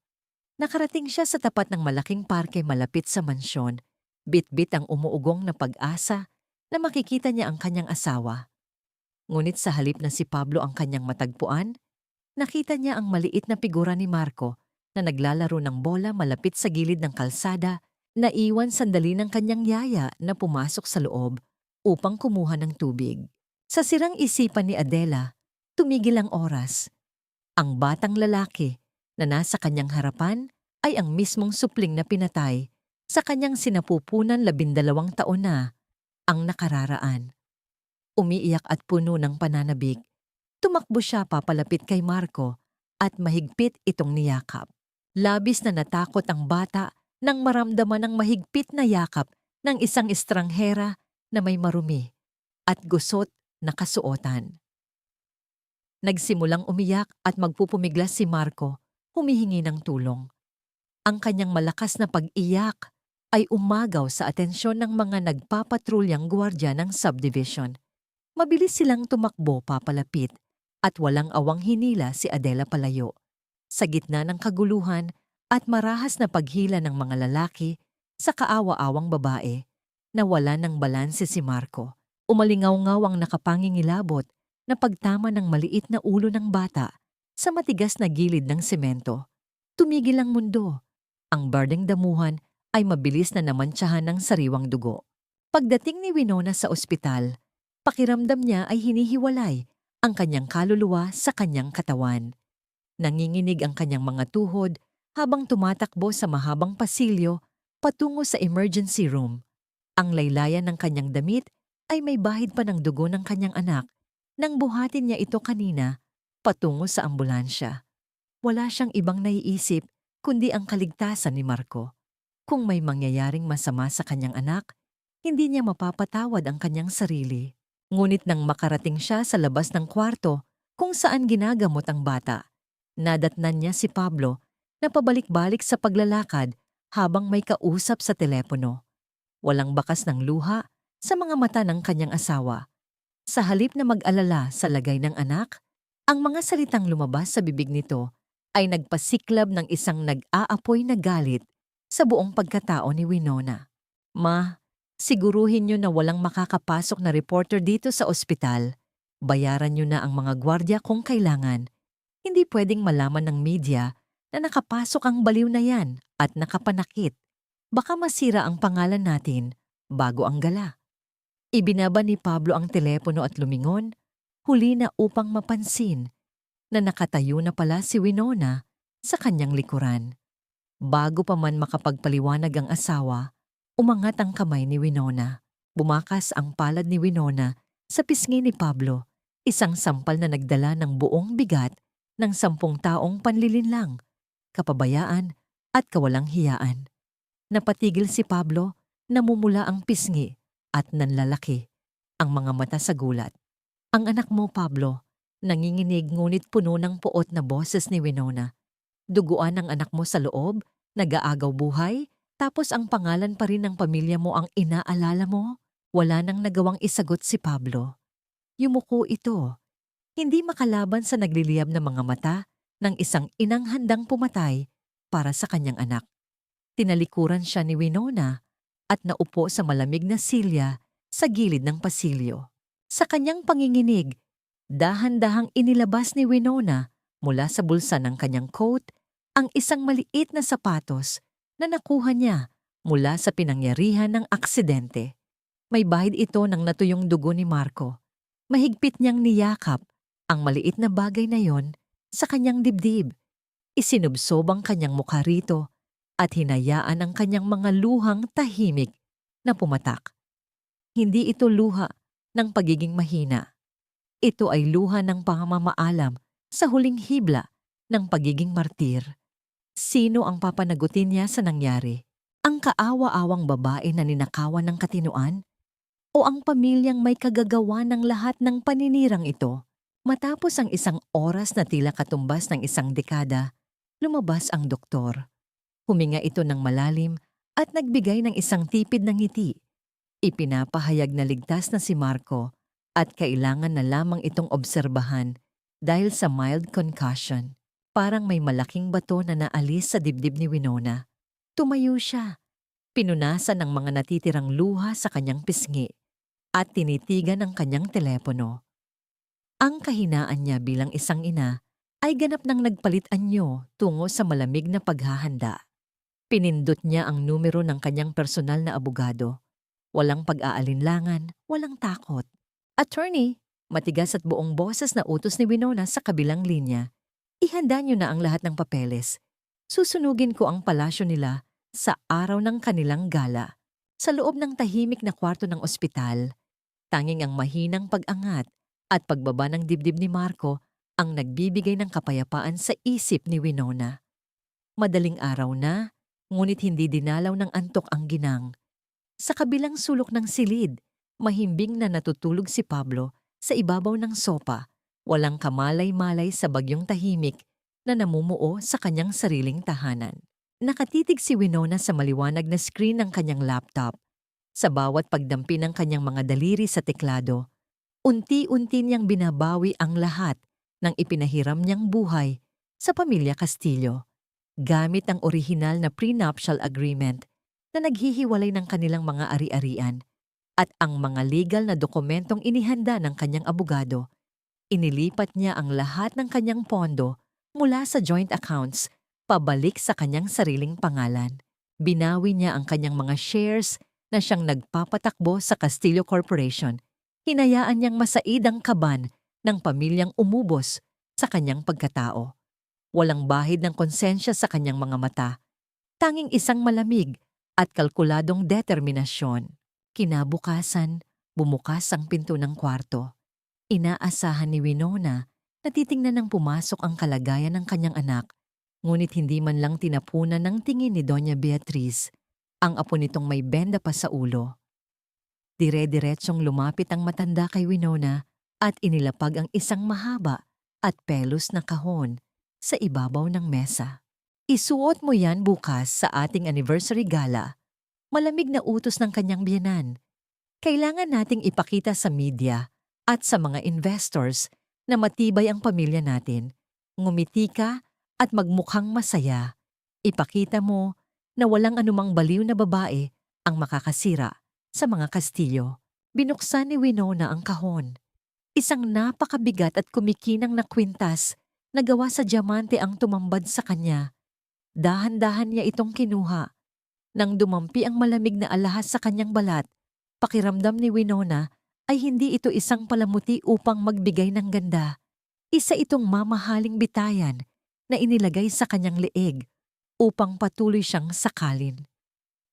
Nakarating siya sa tapat ng malaking parke malapit sa mansyon. Bit-bit ang umuugong na pag-asa na makikita niya ang kanyang asawa. Ngunit sa halip na si Pablo ang kanyang matagpuan, nakita niya ang maliit na figura ni Marco na naglalaro ng bola malapit sa gilid ng kalsada na iwan sandali ng kanyang yaya na pumasok sa loob upang kumuha ng tubig. Sa sirang isipan ni Adela, tumigil ang oras. Ang batang lalaki na nasa kanyang harapan ay ang mismong supling na pinatay sa kanyang sinapupunan 12 taon na ang nakararaan. Umiiyak at puno ng pananabik, tumakbo siya papalapit kay Marco at mahigpit itong niyakap. Labis na natakot ang bata nang maramdaman ang mahigpit na yakap ng isang estranghera na may marumi at gusot na kasuotan. Nagsimulang umiyak at magpupumiglas si Marco, humihingi ng tulong. Ang kanyang malakas na pag-iyak ay umagaw sa atensyon ng mga nagpapatrulyang gwardiya ng subdivision. Mabilis silang tumakbo papalapit at walang awang hinila si Adela palayo. Sa gitna ng kaguluhan at marahas na paghila ng mga lalaki sa kaawa-awang babae, nawala ng balanse si Marco. Umalingaw-ngaw ang nakapangingilabot na pagtama ng maliit na ulo ng bata sa matigas na gilid ng semento. Tumigil ang mundo. Ang bardeng damuhan ay mabilis na namantsahan ng sariwang dugo. Pagdating ni Winona sa ospital, pakiramdam niya ay hinihiwalay ang kanyang kaluluwa sa kanyang katawan. Nanginginig ang kanyang mga tuhod habang tumatakbo sa mahabang pasilyo patungo sa emergency room. Ang laylayan ng kanyang damit ay may bahid pa ng dugo ng kanyang anak nang buhatin niya ito kanina patungo sa ambulansya. Wala siyang ibang naiisip kundi ang kaligtasan ni Marco. Kung may mangyayaring masama sa kanyang anak, hindi niya mapapatawad ang kanyang sarili. Ngunit nang makarating siya sa labas ng kwarto kung saan ginagamot ang bata, nadatnan niya si Pablo na pabalik-balik sa paglalakad habang may kausap sa telepono. Walang bakas ng luha sa mga mata ng kanyang asawa. Sa halip na mag-alala sa lagay ng anak, ang mga salitang lumabas sa bibig nito ay nagpasiklab ng isang nag-aapoy na galit sa buong pagkatao ni Winona. "Ma, siguruhin niyo na walang makakapasok na reporter dito sa ospital. Bayaran niyo na ang mga gwardya kung kailangan. Hindi pwedeng malaman ng media na nakapasok ang baliw na yan at nakapanakit. Baka masira ang pangalan natin bago ang gala." Ibinaba ni Pablo ang telepono at lumingon, huli na upang mapansin na nakatayo na pala si Winona sa kanyang likuran. Bago pa man makapagpaliwanag ang asawa, umangat ang kamay ni Winona. Bumakas ang palad ni Winona sa pisngi ni Pablo, isang sampal na nagdala ng buong bigat ng 10 taong panlilinlang, kapabayaan at kawalang hiyaan. Napatigil si Pablo, namumula ang pisngi at nanlalaki ang mga mata sa gulat. "Ang anak mo, Pablo," nanginginig ngunit puno ng puot na boses ni Winona. "Duguan ang anak mo sa loob, nag-aagaw buhay, Tapos ang pangalan pa rin ng pamilya mo ang inaalala mo? Wala nang nagawang isagot si Pablo. Yumuko ito, hindi makalaban sa nagliliyab na mga mata ng isang inang handang pumatay para sa kanyang anak. Tinalikuran siya ni Winona at naupo sa malamig na silya sa gilid ng pasilyo. Sa kanyang panginginig, dahan-dahang inilabas ni Winona mula sa bulsa ng kanyang coat ang isang maliit na sapatos na nakuha niya mula sa pinangyarihan ng aksidente. May bahid ito ng natuyong dugo ni Marco. Mahigpit niyang niyakap ang maliit na bagay na yon sa kanyang dibdib. Isinubsob ang kanyang mukha rito at hinayaan ang kanyang mga luhang tahimik na pumatak. Hindi ito luha ng pagiging mahina. Ito ay luha ng pamamaalam sa huling hibla ng pagiging martir. Sino ang papanagutin niya sa nangyari? Ang kaawa-awang babae na ninakawan ng katinuan? O ang pamilyang may kagagawa ng lahat ng paninirang ito? Matapos ang isang oras na tila katumbas ng isang dekada, lumabas ang doktor. Huminga ito ng malalim at nagbigay ng isang tipid ng ngiti. Ipinapahayag na ligtas na si Marco at kailangan na lamang itong obserbahan dahil sa mild concussion. Parang may malaking bato na naalis sa dibdib ni Winona. Tumayo siya. Pinunasan ng mga natitirang luha sa kanyang pisngi at tinitigan ang kanyang telepono. Ang kahinaan niya bilang isang ina ay ganap nang nagpalit anyo tungo sa malamig na paghahanda. Pinindot niya ang numero ng kanyang personal na abogado. Walang pag-aalinlangan, walang takot. Attorney, matigas at buong boses na utos ni Winona sa kabilang linya. Ihanda niyo na ang lahat ng papeles. Susunugin ko ang palasyo nila sa araw ng kanilang gala. Sa loob ng tahimik na kwarto ng ospital, tanging ang mahinang pag-angat at pagbaba ng dibdib ni Marco ang nagbibigay ng kapayapaan sa isip ni Winona. Madaling araw na, ngunit hindi dinalaw ng antok ang ginang. Sa kabilang sulok ng silid, mahimbing na natutulog si Pablo sa ibabaw ng sopa, walang kamalay-malay sa bagyong tahimik na namumuo sa kanyang sariling tahanan. Nakatitig si Winona sa maliwanag na screen ng kanyang laptop. Sa bawat pagdampi ng kanyang mga daliri sa teklado, unti-unti niyang binabawi ang lahat ng ipinahiram niyang buhay sa pamilya Castillo, gamit ang orihinal na prenuptial agreement na naghihiwalay ng kanilang mga ari-arian at ang mga legal na dokumentong inihanda ng kanyang abogado. Inilipat niya ang lahat ng kanyang pondo mula sa joint accounts pabalik sa kanyang sariling pangalan. Binawi niya ang kanyang mga shares na siyang nagpapatakbo sa Castillo Corporation. Hinayaan niyang masaid ang kaban ng pamilyang umubos sa kanyang pagkatao. Walang bahid ng konsensya sa kanyang mga mata, tanging isang malamig at kalkuladong determinasyon. Kinabukasan, bumukas ang pinto ng kwarto. Inaasahan ni Winona na titingnan ng pumasok ang kalagayan ng kanyang anak, ngunit hindi man lang tinapunan ng tingin ni Doña Beatriz, ang apo nitong may benda pa sa ulo. Dire-diretsong lumapit ang matanda kay Winona at inilapag ang isang mahaba at pelos na kahon sa ibabaw ng mesa. Isuot mo yan bukas sa ating anniversary gala. Malamig na utos ng kanyang biyenan. Kailangan nating ipakita sa media at sa mga investors na matibay ang pamilya natin. Ngumiti ka at magmukhang masaya. Ipakita mo na walang anumang baliw na babae ang makakasira sa mga Castillo. Binuksan ni Winona ang kahon. Isang napakabigat at kumikinang na kwintas na gawa sa diamante ang tumambad sa kanya. Dahan-dahan niya itong kinuha. Nang dumampi ang malamig na alahas sa kanyang balat, pakiramdam ni Winona ay hindi ito isang palamuti upang magbigay ng ganda. Isa itong mamahaling bitayan na inilagay sa kanyang leeg upang patuloy siyang sakalin.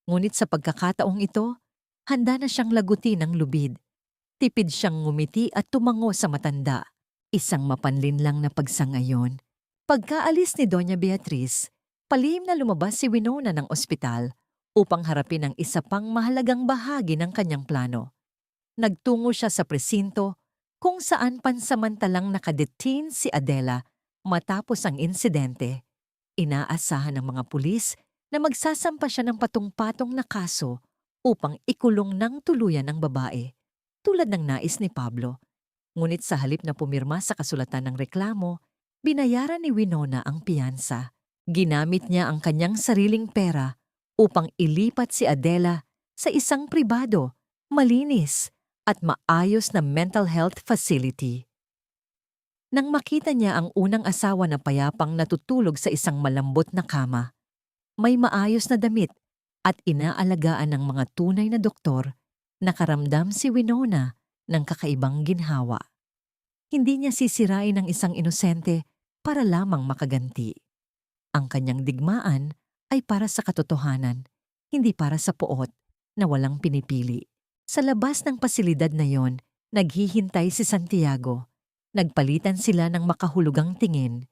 Ngunit sa pagkakataong ito, handa na siyang lagutin ng lubid. Tipid siyang ngumiti at tumango sa matanda. Isang mapanlinlang na pagsangayon. Pagkaalis ni Doña Beatriz, palihim na lumabas si Winona ng ospital upang harapin ang isa pang mahalagang bahagi ng kanyang plano. Nagtungo siya sa presinto kung saan pansamantalang nakadetain si Adela matapos ang insidente. Inaasahan ng mga pulis na magsasampa siya ng patong-patong na kaso upang ikulong ng tuluyan ang babae, tulad ng nais ni Pablo. Ngunit sa halip na pumirma sa kasulatan ng reklamo, binayaran ni Winona ang piyansa. Ginamit niya ang kanyang sariling pera upang ilipat si Adela sa isang pribado, malinis at maayos na mental health facility. Nang makita niya ang unang asawa na payapang natutulog sa isang malambot na kama, may maayos na damit at inaalagaan ng mga tunay na doktor, nakaramdam si Winona ng kakaibang ginhawa. Hindi niya sisirain ang isang inosente para lamang makaganti. Ang kanyang digmaan ay para sa katotohanan, hindi para sa poot na walang pinipili. Sa labas ng pasilidad na yon, naghihintay si Santiago. Nagpalitan sila ng makahulugang tingin.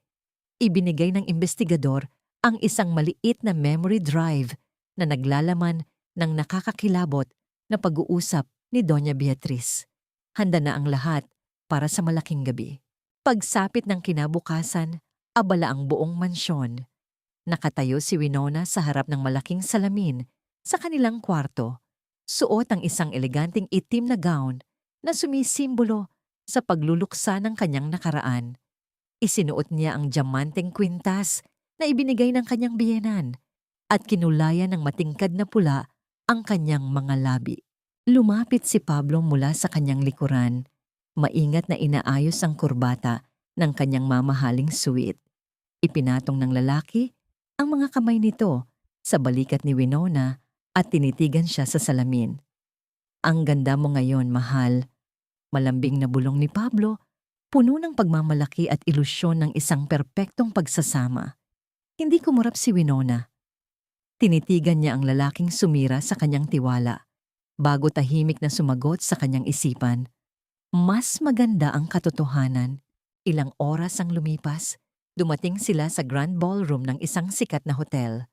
Ibinigay ng investigador ang isang maliit na memory drive na naglalaman ng nakakakilabot na pag-uusap ni Doña Beatriz. Handa na ang lahat para sa malaking gabi. Pagsapit ng kinabukasan, abala ang buong mansyon. Nakatayo si Winona sa harap ng malaking salamin sa kanilang kwarto. Suot ang isang eleganteng itim na gown na sumisimbolo sa pagluluksa ng kanyang nakaraan. Isinuot niya ang diamanteng kwintas na ibinigay ng kanyang biyenan at kinulayan ng matingkad na pula ang kanyang mga labi. Lumapit si Pablo mula sa kanyang likuran. Maingat na inaayos ang kurbata ng kanyang mamahaling suwit. Ipinatong ng lalaki ang mga kamay nito sa balikat ni Winona at tinitigan siya sa salamin. Ang ganda mo ngayon, mahal. Malambing na bulong ni Pablo, puno ng pagmamalaki at ilusyon ng isang perpektong pagsasama. Hindi kumurap si Winona. Tinitigan niya ang lalaking sumira sa kanyang tiwala, bago tahimik na sumagot sa kanyang isipan. Mas maganda ang katotohanan. Ilang oras ang lumipas, dumating sila sa grand ballroom ng isang sikat na hotel.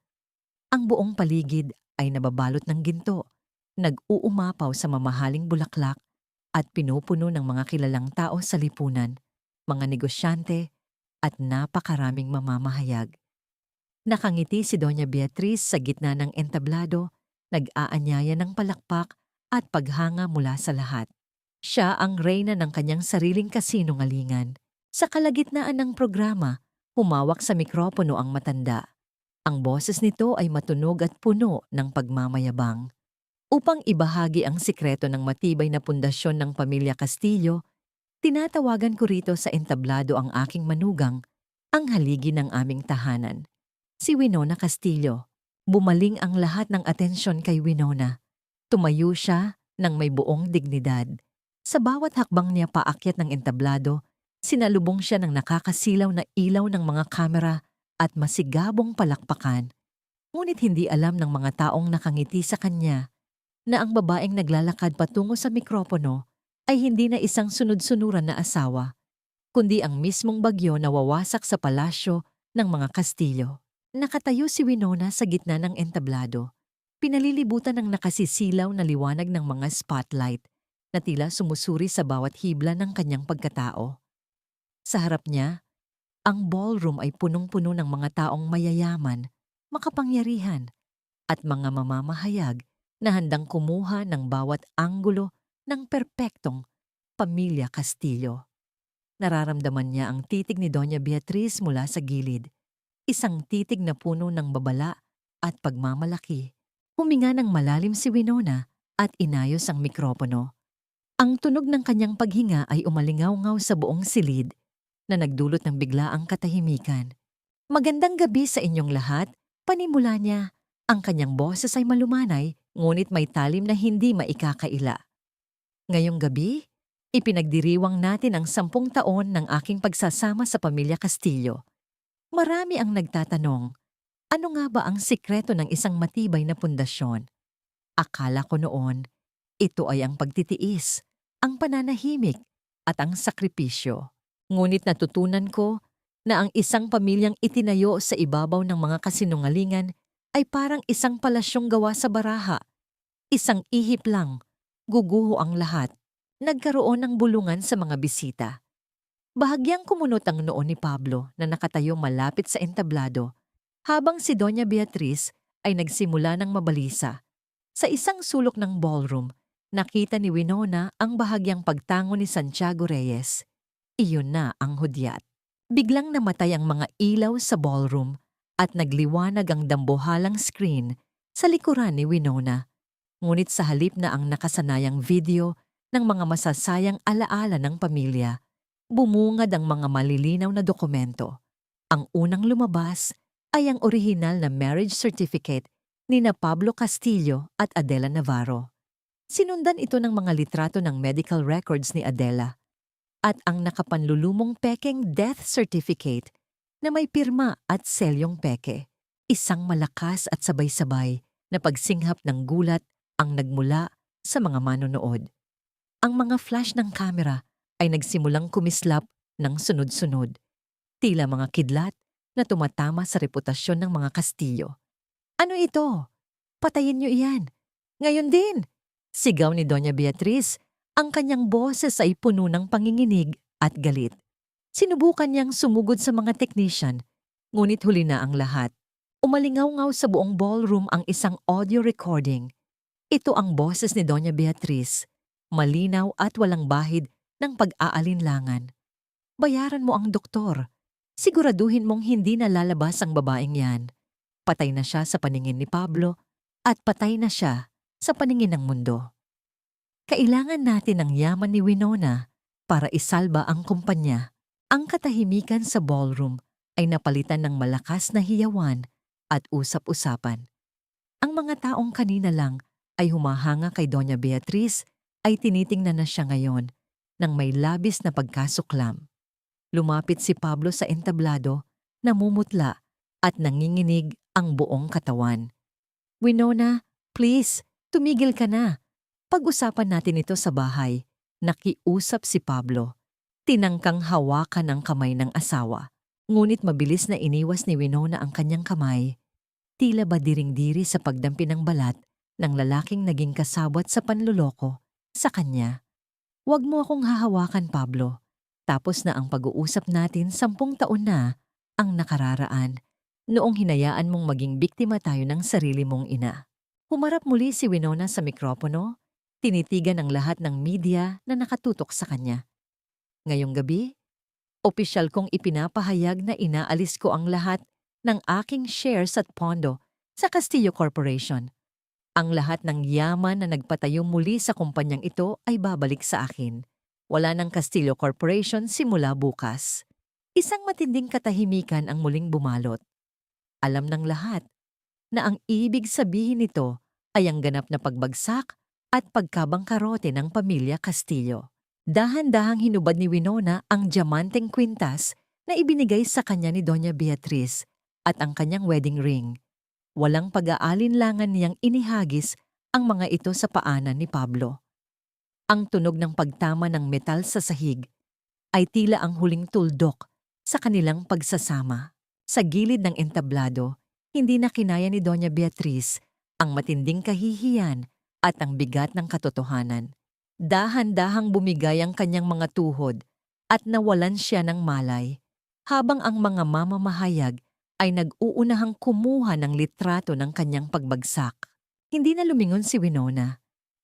Ang buong paligid ay nababalot ng ginto, nag-uumapaw sa mamahaling bulaklak at pinupuno ng mga kilalang tao sa lipunan, mga negosyante at napakaraming mamamahayag. Nakangiti si Doña Beatriz sa gitna ng entablado, nag-aanyaya ng palakpak at paghanga mula sa lahat. Siya ang reyna ng kanyang sariling kasinungalingan. Sa kalagitnaan ng programa, humawak sa mikropono ang matanda. Ang boses nito ay matunog at puno ng pagmamayabang. Upang ibahagi ang sikreto ng matibay na pundasyon ng pamilya Castillo, tinatawagan ko rito sa entablado ang aking manugang, ang haligi ng aming tahanan, si Winona Castillo. Bumaling ang lahat ng atensyon kay Winona. Tumayo siya ng may buong dignidad. Sa bawat hakbang niya paakyat ng entablado, sinalubong siya ng nakakasilaw na ilaw ng mga kamera at masigabong palakpakan. Ngunit hindi alam ng mga taong nakangiti sa kanya na ang babaeng naglalakad patungo sa mikropono ay hindi na isang sunod-sunuran na asawa, kundi ang mismong bagyo na wawasak sa palasyo ng mga Castillo. Nakatayo si Winona sa gitna ng entablado, pinalilibutan ng nakasisilaw na liwanag ng mga spotlight na tila sumusuri sa bawat hibla ng kanyang pagkatao. Sa harap niya, ang ballroom ay punong-puno ng mga taong mayayaman, makapangyarihan, at mga mamamahayag na handang kumuha ng bawat anggulo ng perpektong pamilya Castillo. Nararamdaman niya ang titig ni Doña Beatriz mula sa gilid, isang titig na puno ng babala at pagmamalaki. Huminga ng malalim si Winona at inayos ang mikropono. Ang tunog ng kanyang paghinga ay umalingaw-ngaw sa buong silid na nagdulot ng biglaang katahimikan. Magandang gabi sa inyong lahat, panimula niya. Ang kanyang boses ay malumanay, ngunit may talim na hindi maikakaila. Ngayong gabi, ipinagdiriwang natin ang 10 taon ng aking pagsasama sa pamilya Castillo. Marami ang nagtatanong, ano nga ba ang sikreto ng isang matibay na pundasyon? Akala ko noon, ito ay ang pagtitiis, ang pananahimik, at ang sakripisyo. Ngunit natutunan ko na ang isang pamilyang itinayo sa ibabaw ng mga kasinungalingan ay parang isang palasyong gawa sa baraha. Isang ihip lang, guguho ang lahat. Nagkaroon ng bulungan sa mga bisita. Bahagyang kumunot ang noo ni Pablo na nakatayo malapit sa entablado, habang si Doña Beatriz ay nagsimula ng mabalisa. Sa isang sulok ng ballroom, nakita ni Winona ang bahagyang pagtango ni Santiago Reyes. Iyon na ang hudyat. Biglang namatay ang mga ilaw sa ballroom at nagliwanag ang dambuhalang screen sa likuran ni Winona. Ngunit sa halip na ang nakasanayang video ng mga masasayang alaala ng pamilya, bumungad ang mga malilinaw na dokumento. Ang unang lumabas ay ang orihinal na marriage certificate ni na Pablo Castillo at Adela Navarro. Sinundan ito ng mga litrato ng medical records ni Adela at ang nakapanlulumong pekeng death certificate na may pirma at selyong peke. Isang malakas at sabay-sabay na pagsinghap ng gulat ang nagmula sa mga manonood. Ang mga flash ng kamera ay nagsimulang kumislap ng sunod-sunod. Tila mga kidlat na tumatama sa reputasyon ng mga Castillo. Ano ito? Patayin niyo iyan. Ngayon din! Sigaw ni Doña Beatriz. Ang kanyang boses ay puno ng panginginig at galit. Sinubukan niyang sumugod sa mga technician, ngunit huli na ang lahat. Umalingaw-ngaw sa buong ballroom ang isang audio recording. Ito ang boses ni Doña Beatriz, malinaw at walang bahid ng pag-aalinlangan. Bayaran mo ang doktor. Siguraduhin mong hindi na lalabas ang babaeng yan. Patay na siya sa paningin ni Pablo at patay na siya sa paningin ng mundo. Kailangan natin ang yaman ni Winona para isalba ang kumpanya. Ang katahimikan sa ballroom ay napalitan ng malakas na hiyawan at usap-usapan. Ang mga taong kanina lang ay humahanga kay Doña Beatriz ay tinitingnan na siya ngayon nang may labis na pagkasuklam. Lumapit si Pablo sa entablado, namumutla at nanginginig ang buong katawan. Winona, please, tumigil ka na. Pag-usapan natin ito sa bahay. Nakiusap si Pablo. Tinangkang hawakan ang kamay ng asawa. Ngunit mabilis na iniwas ni Winona ang kanyang kamay. Tila ba diring-diri sa pagdampi ng balat ng lalaking naging kasabwat sa panluloko sa kanya. Huwag mo akong hahawakan, Pablo. Tapos na ang pag-uusap natin 10 taon na ang nakararaan noong hinayaan mong maging biktima tayo ng sarili mong ina. Humarap muli si Winona sa mikropono, tinitigan ang lahat ng media na nakatutok sa kanya. Ngayong gabi, opisyal kong ipinapahayag na inaalis ko ang lahat ng aking shares at pondo sa Castillo Corporation. Ang lahat ng yaman na nagpatayo muli sa kumpanyang ito ay babalik sa akin. Wala ng Castillo Corporation simula bukas. Isang matinding katahimikan ang muling bumalot. Alam ng lahat na ang ibig sabihin nito ay ang ganap na pagbagsak at pagkabangkarote ng pamilya Castillo. Dahan-dahang hinubad ni Winona ang diamanteng kwintas na ibinigay sa kanya ni Doña Beatriz at ang kanyang wedding ring. Walang pag-aalinlangan niyang inihagis ang mga ito sa paanan ni Pablo. Ang tunog ng pagtama ng metal sa sahig ay tila ang huling tuldok sa kanilang pagsasama. Sa gilid ng entablado, hindi na kinaya ni Doña Beatriz ang matinding kahihiyan at ang bigat ng katotohanan. Dahan-dahang bumigay ang kanyang mga tuhod at nawalan siya ng malay, habang ang mga mamamahayag ay nag-uunahang kumuha ng litrato ng kanyang pagbagsak. Hindi na lumingon si Winona.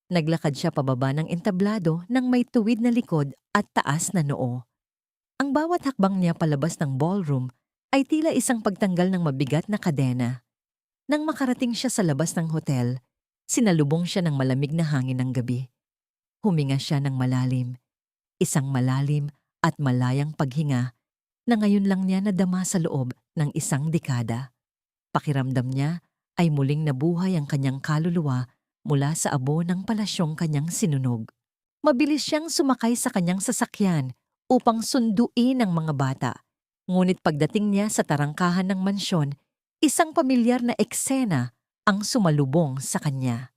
Naglakad siya pababa ng entablado nang may tuwid na likod at taas na noo. Ang bawat hakbang niya palabas ng ballroom ay tila isang pagtanggal ng mabigat na kadena. Nang makarating siya sa labas ng hotel, sinalubong siya ng malamig na hangin ng gabi. Huminga siya ng malalim, isang malalim at malayang paghinga na ngayon lang niya nadama sa loob ng isang dekada. Pakiramdam niya ay muling nabuhay ang kanyang kaluluwa mula sa abo ng palasyong kanyang sinunog. Mabilis siyang sumakay sa kanyang sasakyan upang sunduin ang mga bata. Ngunit pagdating niya sa tarangkahan ng mansyon, isang pamilyar na eksena ang sumalubong sa kanya.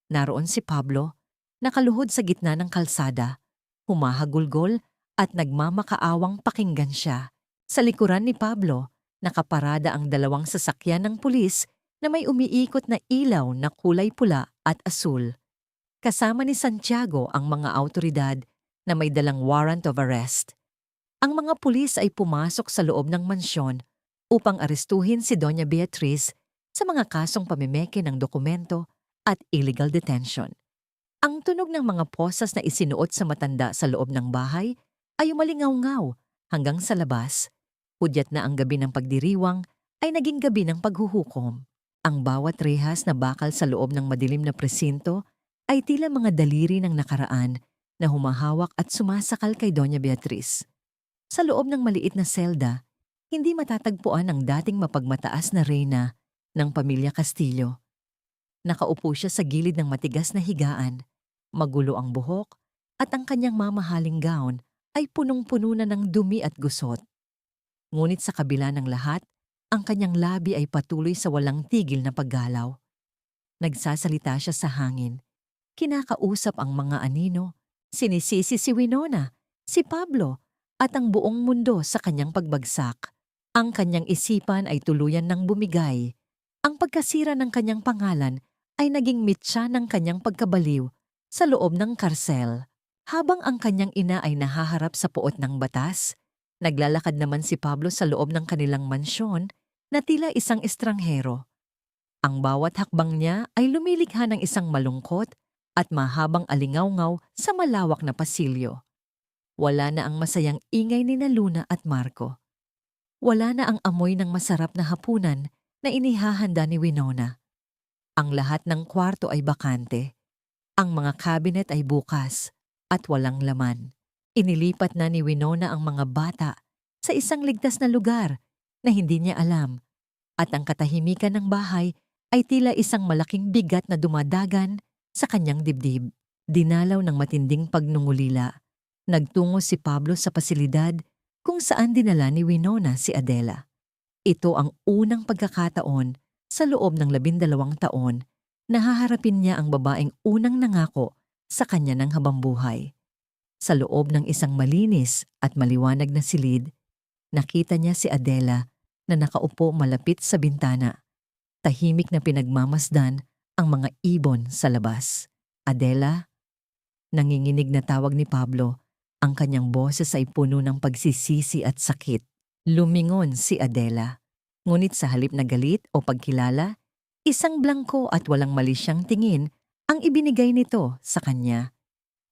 Naroon si Pablo, nakaluhod sa gitna ng kalsada, humahagulgol at nagmamakaawang pakinggan siya. Sa likuran ni Pablo, nakaparada ang 2 sasakyan ng pulis na may umiikot na ilaw na kulay pula at asul. Kasama ni Santiago ang mga awtoridad na may dalang warrant of arrest. Ang mga pulis ay pumasok sa loob ng mansyon upang arestuhin si Doña Beatriz sa mga kasong pamimeke ng dokumento at illegal detention. Ang tunog ng mga posas na isinuot sa matanda sa loob ng bahay ay umalingaw-ngaw hanggang sa labas. Hudyat na ang gabi ng pagdiriwang ay naging gabi ng paghuhukom. Ang bawat rehas na bakal sa loob ng madilim na presinto ay tila mga daliri ng nakaraan na humahawak at sumasakal kay Doña Beatriz. Sa loob ng maliit na selda, hindi matatagpuan ang dating mapagmataas na reyna ng pamilya Castillo. Nakaupo siya sa gilid ng matigas na higaan, magulo ang buhok, at ang kanyang mamahaling gown ay punong-puno na ng dumi at gusot. Ngunit sa kabila ng lahat, ang kanyang labi ay patuloy sa walang tigil na paggalaw. Nagsasalita siya sa hangin, kinakausap ang mga anino, sinisisi si Winona, si Pablo, at ang buong mundo sa kanyang pagbagsak. Ang kanyang isipan ay tuluyan ng bumigay. Ang pagkasira ng kanyang pangalan ay naging mitsa ng kanyang pagkabaliw sa loob ng karsel. Habang ang kanyang ina ay nahaharap sa puot ng batas, naglalakad naman si Pablo sa loob ng kanilang mansyon na tila isang estranghero. Ang bawat hakbang niya ay lumilikha ng isang malungkot at mahabang alingawngaw sa malawak na pasilyo. Wala na ang masayang ingay ni Luna at Marco. Wala na ang amoy ng masarap na hapunan na inihahanda ni Winona. Ang lahat ng kwarto ay bakante. Ang mga cabinet ay bukas at walang laman. Inilipat na ni Winona ang mga bata sa isang ligtas na lugar na hindi niya alam, at ang katahimikan ng bahay ay tila isang malaking bigat na dumadagan sa kanyang dibdib. Dinalaw ng matinding pagnungulila, nagtungo si Pablo sa pasilidad kung saan dinala ni Winona si Adela. Ito ang unang pagkakataon sa loob ng 12 taon na haharapin niya ang babaeng unang nangako sa kanya ng habambuhay. Sa loob ng isang malinis at maliwanag na silid, nakita niya si Adela na nakaupo malapit sa bintana. Tahimik na pinagmamasdan ang mga ibon sa labas. Adela? Nanginginig na tawag ni Pablo. Ang kanyang boses ay puno ng pagsisisi at sakit. Lumingon si Adela. Ngunit sa halip na galit o pagkilala, isang blangko at walang malisyang tingin ang ibinigay nito sa kanya.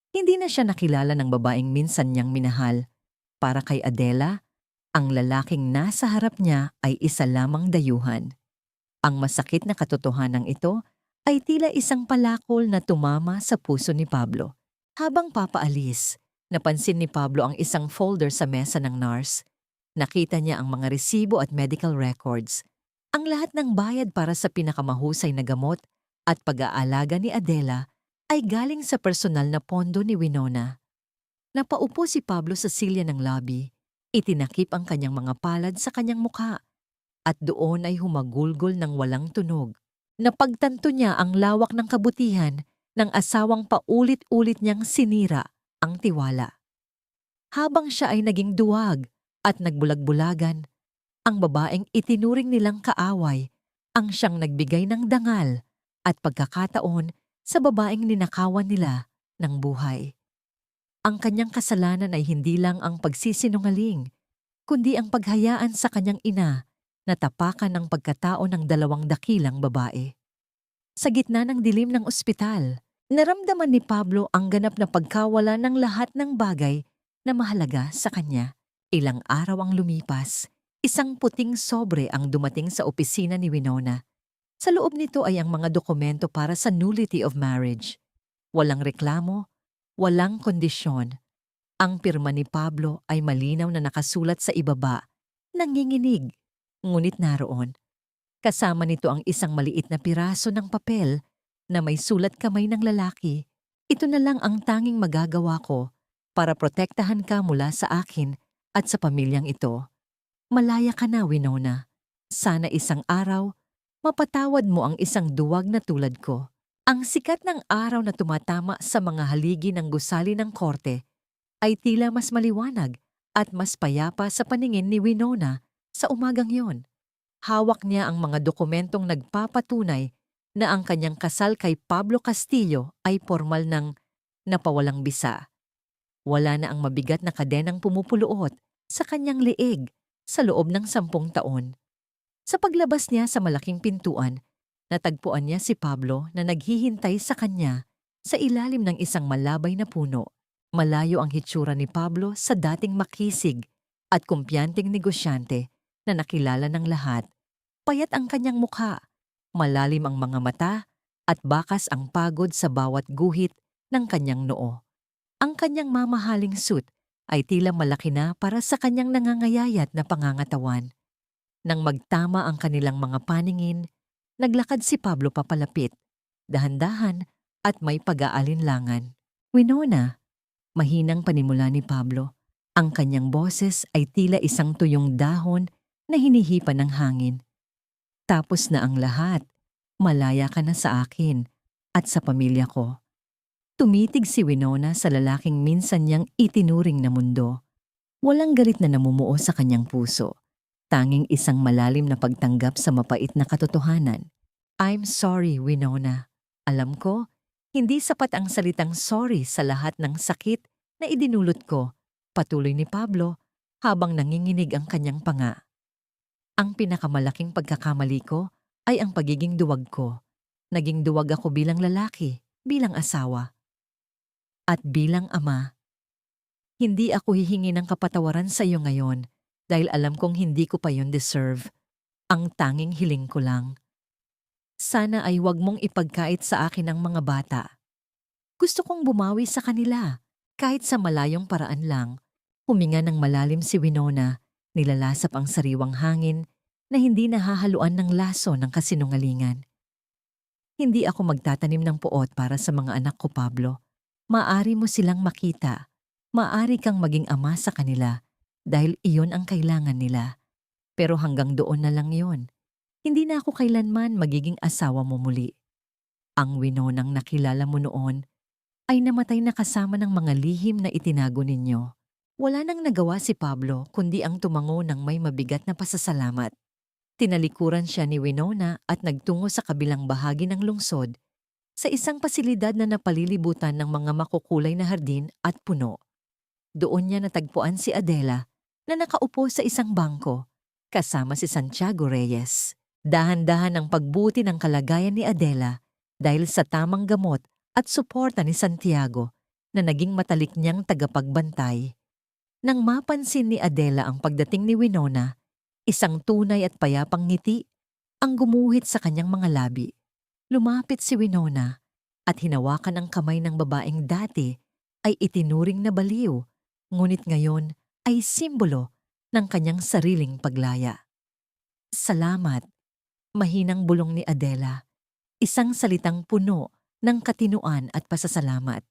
Hindi na siya nakilala ng babaeng minsan niyang minahal. Para kay Adela, ang lalaking nasa harap niya ay isa lamang dayuhan. Ang masakit na katotohanan ito ay tila isang palakol na tumama sa puso ni Pablo. Habang papaalis, napansin ni Pablo ang isang folder sa mesa ng nurse. Nakita niya ang mga resibo at medical records. Ang lahat ng bayad para sa pinakamahusay na gamot at pag-aalaga ni Adela ay galing sa personal na pondo ni Winona. Napaupo si Pablo sa silya ng lobby. Itinakip ang kanyang mga palad sa kanyang mukha at doon ay humagulgol ng walang tunog. Napagtanto niya ang lawak ng kabutihan ng asawang paulit-ulit niyang sinira ang tiwala. Habang siya ay naging duwag at nagbulag-bulagan, ang babaeng itinuring nilang kaaway ang siyang nagbigay ng dangal at pagkakataon sa babaeng ninakawan nila ng buhay. Ang kanyang kasalanan ay hindi lang ang pagsisinungaling, kundi ang paghayaan sa kanyang ina na tapakan ng pagkatao ng 2 dakilang babae. Sa gitna ng dilim ng ospital, naramdaman ni Pablo ang ganap na pagkawala ng lahat ng bagay na mahalaga sa kanya. Ilang araw ang lumipas, isang puting sobre ang dumating sa opisina ni Winona. Sa loob nito ay ang mga dokumento para sa nullity of marriage. Walang reklamo, walang kondisyon. Ang pirma ni Pablo ay malinaw na nakasulat sa ibaba, nanginginig, ngunit naroon. Kasama nito ang isang maliit na piraso ng papel na may sulat kamay ng lalaki. Ito na lang ang tanging magagawa ko para protektahan ka mula sa akin at sa pamilyang ito. Malaya ka na, Winona. Sana isang araw, mapatawad mo ang isang duwag na tulad ko. Ang sikat ng araw na tumatama sa mga haligi ng gusali ng korte ay tila mas maliwanag at mas payapa sa paningin ni Winona sa umagang yon. Hawak niya ang mga dokumentong nagpapatunay na ang kanyang kasal kay Pablo Castillo ay formal ng napawalang bisa. Wala na ang mabigat na kadenang pumupuluot sa kanyang leeg sa loob ng 10 taon. Sa paglabas niya sa malaking pintuan, natagpuan niya si Pablo na naghihintay sa kanya sa ilalim ng isang malabay na puno. Malayo ang hitsura ni Pablo sa dating makisig at kumpiyanting negosyante na nakilala ng lahat. Payat ang kanyang mukha, malalim ang mga mata, at bakas ang pagod sa bawat guhit ng kanyang noo. Ang kanyang mamahaling suit ay tila malaki na para sa kanyang nangangayayat na pangangatawan. Nang magtama ang kanilang mga paningin, naglakad si Pablo papalapit, dahan-dahan at may pag-aalinlangan. "Winona," mahinang panimula ni Pablo. Ang kanyang boses ay tila isang tuyong dahon na hinihipan ng hangin. "Tapos na ang lahat. Malaya ka na sa akin at sa pamilya ko." Tumitig si Winona sa lalaking minsan niyang itinuring na mundo. Walang galit na namumuo sa kanyang puso. Tanging isang malalim na pagtanggap sa mapait na katotohanan. "I'm sorry, Winona. Alam ko, hindi sapat ang salitang sorry sa lahat ng sakit na idinulot ko," patuloy ni Pablo habang nanginginig ang kanyang panga. "Ang pinakamalaking pagkakamali ko ay ang pagiging duwag ko. Naging duwag ako bilang lalaki, bilang asawa, at bilang ama. Hindi ako hihingi ng kapatawaran sa iyo ngayon dahil alam kong hindi ko pa yun deserve. Ang tanging hiling ko lang, sana ay wag mong ipagkait sa akin ang mga bata. Gusto kong bumawi sa kanila, kahit sa malayong paraan lang." Huminga ng malalim si Winona, nilalasap ang sariwang hangin na hindi nahahaluan ng laso ng kasinungalingan. "Hindi ako magtatanim ng puot para sa mga anak ko, Pablo. Maari mo silang makita. Maari kang maging ama sa kanila dahil iyon ang kailangan nila. Pero hanggang doon na lang yon. Hindi na ako kailanman magiging asawa mo muli." Ang Winonang nakilala mo noon ay namatay na kasama ng mga lihim na itinago ninyo. Wala nang nagawa si Pablo kundi ang tumango ng may mabigat na pasasalamat. Tinalikuran siya ni Winona at nagtungo sa kabilang bahagi ng lungsod, sa isang pasilidad na napalilibutan ng mga makukulay na hardin at puno. Doon niya natagpuan si Adela na nakaupo sa isang bangko, kasama si Santiago Reyes. Dahan-dahan ang pagbuti ng kalagayan ni Adela dahil sa tamang gamot at suporta ni Santiago na naging matalik niyang tagapagbantay. Nang mapansin ni Adela ang pagdating ni Winona, isang tunay at payapang ngiti ang gumuhit sa kanyang mga labi. Lumapit si Winona at hinawakan ang kamay ng babaeng dati ay itinuring na baliw, ngunit ngayon ay simbolo ng kanyang sariling paglaya. "Salamat," mahinang bulong ni Adela, isang salitang puno ng katinuan at pasasalamat.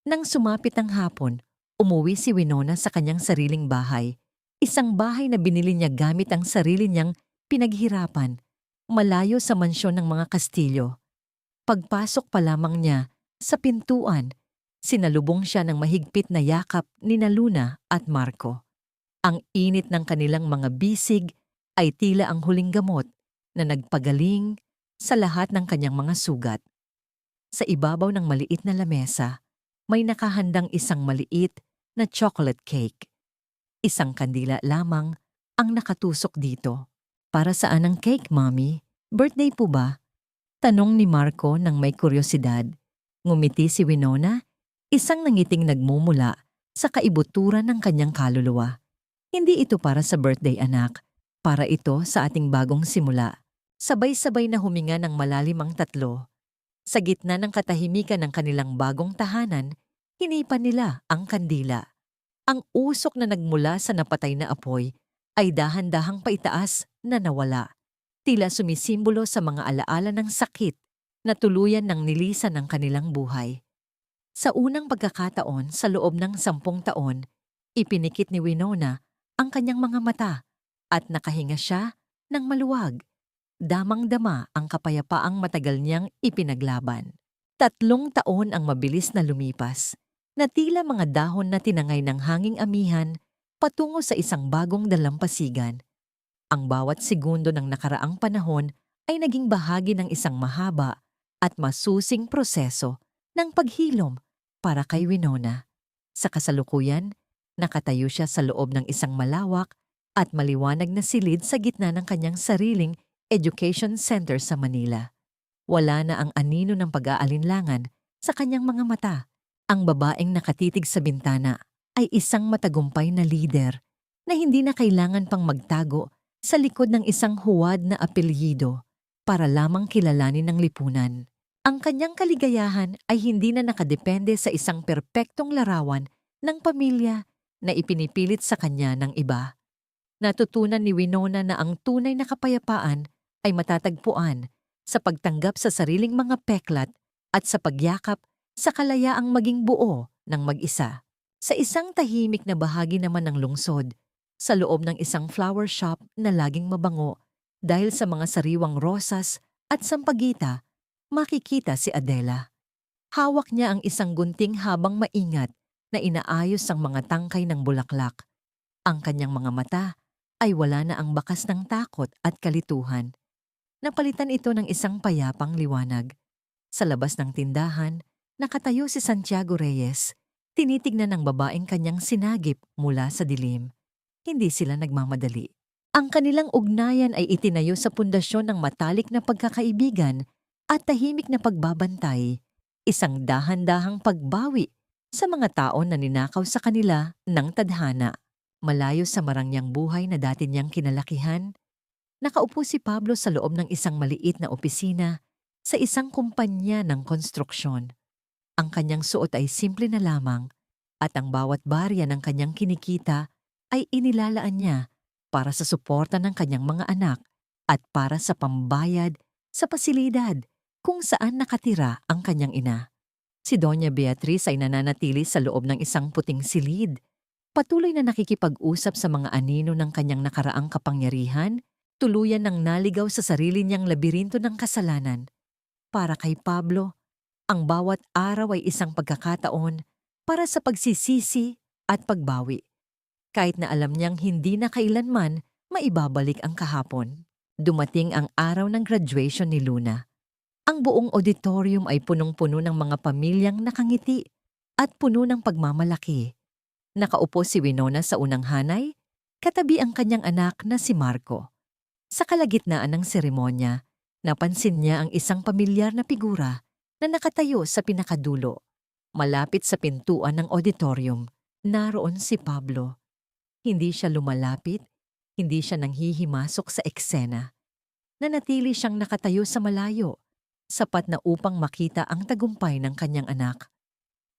Nang sumapit ang hapon, umuwi si Winona sa kanyang sariling bahay, isang bahay na binili niya gamit ang sarili niyang pinaghirapan, malayo sa mansyon ng mga Kastilyo. Pagpasok pa lamang niya sa pintuan, sinalubong siya ng mahigpit na yakap ni Luna at Marco. Ang init ng kanilang mga bisig ay tila ang huling gamot na nagpagaling sa lahat ng kanyang mga sugat. Sa ibabaw ng maliit na lamesa, may nakahandang isang maliit na chocolate cake. Isang kandila lamang ang nakatusok dito. "Para saan ang cake, Mommy? Birthday po ba?" tanong ni Marco nang may kuryosidad. Ngumiti si Winona, isang nangiting nagmumula sa kaibuturan ng kanyang kaluluwa. "Hindi ito para sa birthday, anak. Para ito sa ating bagong simula." Sabay-sabay na huminga ng malalim ang tatlo. Sa gitna ng katahimikan ng kanilang bagong tahanan, hinipan nila ang kandila. Ang usok na nagmula sa napatay na apoy ay dahan-dahang paitaas na nawala. Tila sumisimbolo sa mga alaala ng sakit na tuluyan ng nilisan ng kanilang buhay. Sa unang pagkakataon sa loob ng 10 taon, ipinikit ni Winona ang kanyang mga mata at nakahinga siya ng maluwag. Damang-dama ang kapayapaang matagal niyang ipinaglaban. 3 taon ang mabilis na lumipas, na tila mga dahon na tinangay ng hanging amihan patungo sa isang bagong dalampasigan. Ang bawat segundo ng nakaraang panahon ay naging bahagi ng isang mahaba at masusing proseso ng paghilom para kay Winona. Sa kasalukuyan, nakatayo siya sa loob ng isang malawak at maliwanag na silid sa gitna ng kanyang sariling education center sa Manila. Wala na ang anino ng pag-aalinlangan sa kanyang mga mata. Ang babaeng nakatitig sa bintana ay isang matagumpay na lider na hindi na kailangan pang magtago sa likod ng isang huwad na apelyido para lamang kilalanin ng lipunan. Ang kanyang kaligayahan ay hindi na nakadepende sa isang perpektong larawan ng pamilya na ipinipilit sa kanya ng iba. Natutunan ni Winona na ang tunay na kapayapaan ay matatagpuan sa pagtanggap sa sariling mga peklat at sa pagyakap sa kalayaang maging buo ng mag-isa. Sa isang tahimik na bahagi naman ng lungsod, sa loob ng isang flower shop na laging mabango dahil sa mga sariwang rosas at sampagita, makikita si Adela. Hawak niya ang isang gunting habang maingat na inaayos ang mga tangkay ng bulaklak. Ang kanyang mga mata ay wala na ang bakas ng takot at kalituhan. Napalitan ito ng isang payapang liwanag. Sa labas ng tindahan, nakatayo si Santiago Reyes. Tinitignan ng babaeng kanyang sinagip mula sa dilim. Hindi sila nagmamadali. Ang kanilang ugnayan ay itinayo sa pundasyon ng matalik na pagkakaibigan at tahimik na pagbabantay, isang dahan-dahang pagbawi sa mga tao na ninakaw sa kanila ng tadhana. Malayo sa marangyang buhay na dati niyang kinalakihan, nakaupo si Pablo sa loob ng isang maliit na opisina sa isang kumpanya ng konstruksyon. Ang kanyang suot ay simple na lamang at ang bawat barya ng kanyang kinikita ay inilalaan niya para sa suporta ng kanyang mga anak at para sa pambayad sa pasilidad kung saan nakatira ang kanyang ina. Si Doña Beatriz ay nananatili sa loob ng isang puting silid, patuloy na nakikipag-usap sa mga anino ng kanyang nakaraang kapangyarihan, tuluyan ng naligaw sa sarili niyang labirinto ng kasalanan. Para kay Pablo, ang bawat araw ay isang pagkakataon para sa pagsisisi at pagbawi. Kahit na alam niyang hindi na kailanman maibabalik ang kahapon. Dumating ang araw ng graduation ni Luna. Ang buong auditorium ay punong-puno ng mga pamilyang nakangiti at puno ng pagmamalaki. Nakaupo si Winona sa unang hanay, katabi ang kanyang anak na si Marco. Sa kalagitnaan ng seremonya, napansin niya ang isang pamilyar na figura na nakatayo sa pinakadulo. Malapit sa pintuan ng auditorium, naroon si Pablo. Hindi siya lumalapit, hindi siya nanghihimasok sa eksena. Nanatili siyang nakatayo sa malayo, sapat na upang makita ang tagumpay ng kanyang anak.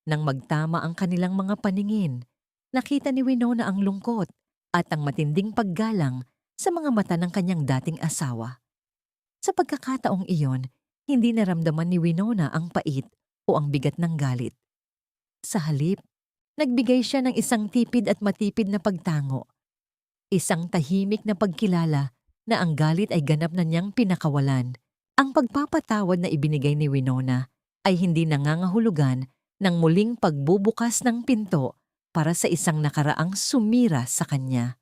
Nang magtama ang kanilang mga paningin, nakita ni Winona ang lungkot at ang matinding paggalang sa mga mata ng kanyang dating asawa. Sa pagkakataong iyon, hindi naramdaman ni Winona ang pait o ang bigat ng galit. Sa halip, nagbigay siya ng isang tipid at matipid na pagtango. Isang tahimik na pagkilala na ang galit ay ganap na niyang pinakawalan. Ang pagpapatawad na ibinigay ni Winona ay hindi nangangahulugan ng muling pagbubukas ng pinto para sa isang nakaraang sumira sa kanya.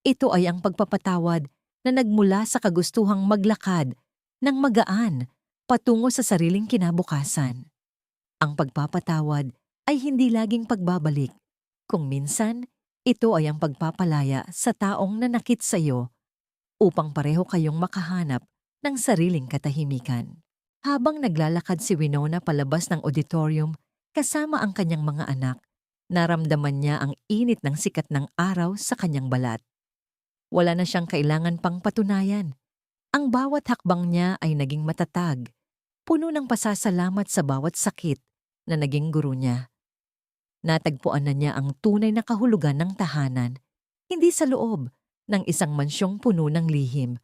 Ito ay ang pagpapatawad na nagmula sa kagustuhang maglakad ng magaan patungo sa sariling kinabukasan. Ang pagpapatawad ay hindi laging pagbabalik. Kung minsan, ito ay ang pagpapalaya sa taong nanakit sa iyo upang pareho kayong makahanap ng sariling katahimikan. Habang naglalakad si Winona palabas ng auditorium kasama ang kanyang mga anak, naramdaman niya ang init ng sikat ng araw sa kanyang balat. Wala na siyang kailangan pang patunayan. Ang bawat hakbang niya ay naging matatag, puno ng pasasalamat sa bawat sakit na naging guro niya. Natagpuan na niya ang tunay na kahulugan ng tahanan, hindi sa loob ng isang mansyong puno ng lihim,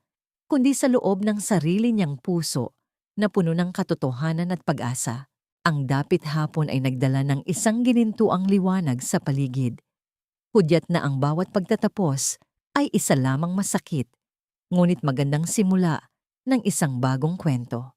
kundi sa loob ng sarili niyang puso na puno ng katotohanan at pag-asa. Ang dapit hapon ay nagdala ng isang ginintuang liwanag sa paligid. Hudyat na ang bawat pagtatapos ay isa lamang masakit, ngunit magandang simula ng isang bagong kwento.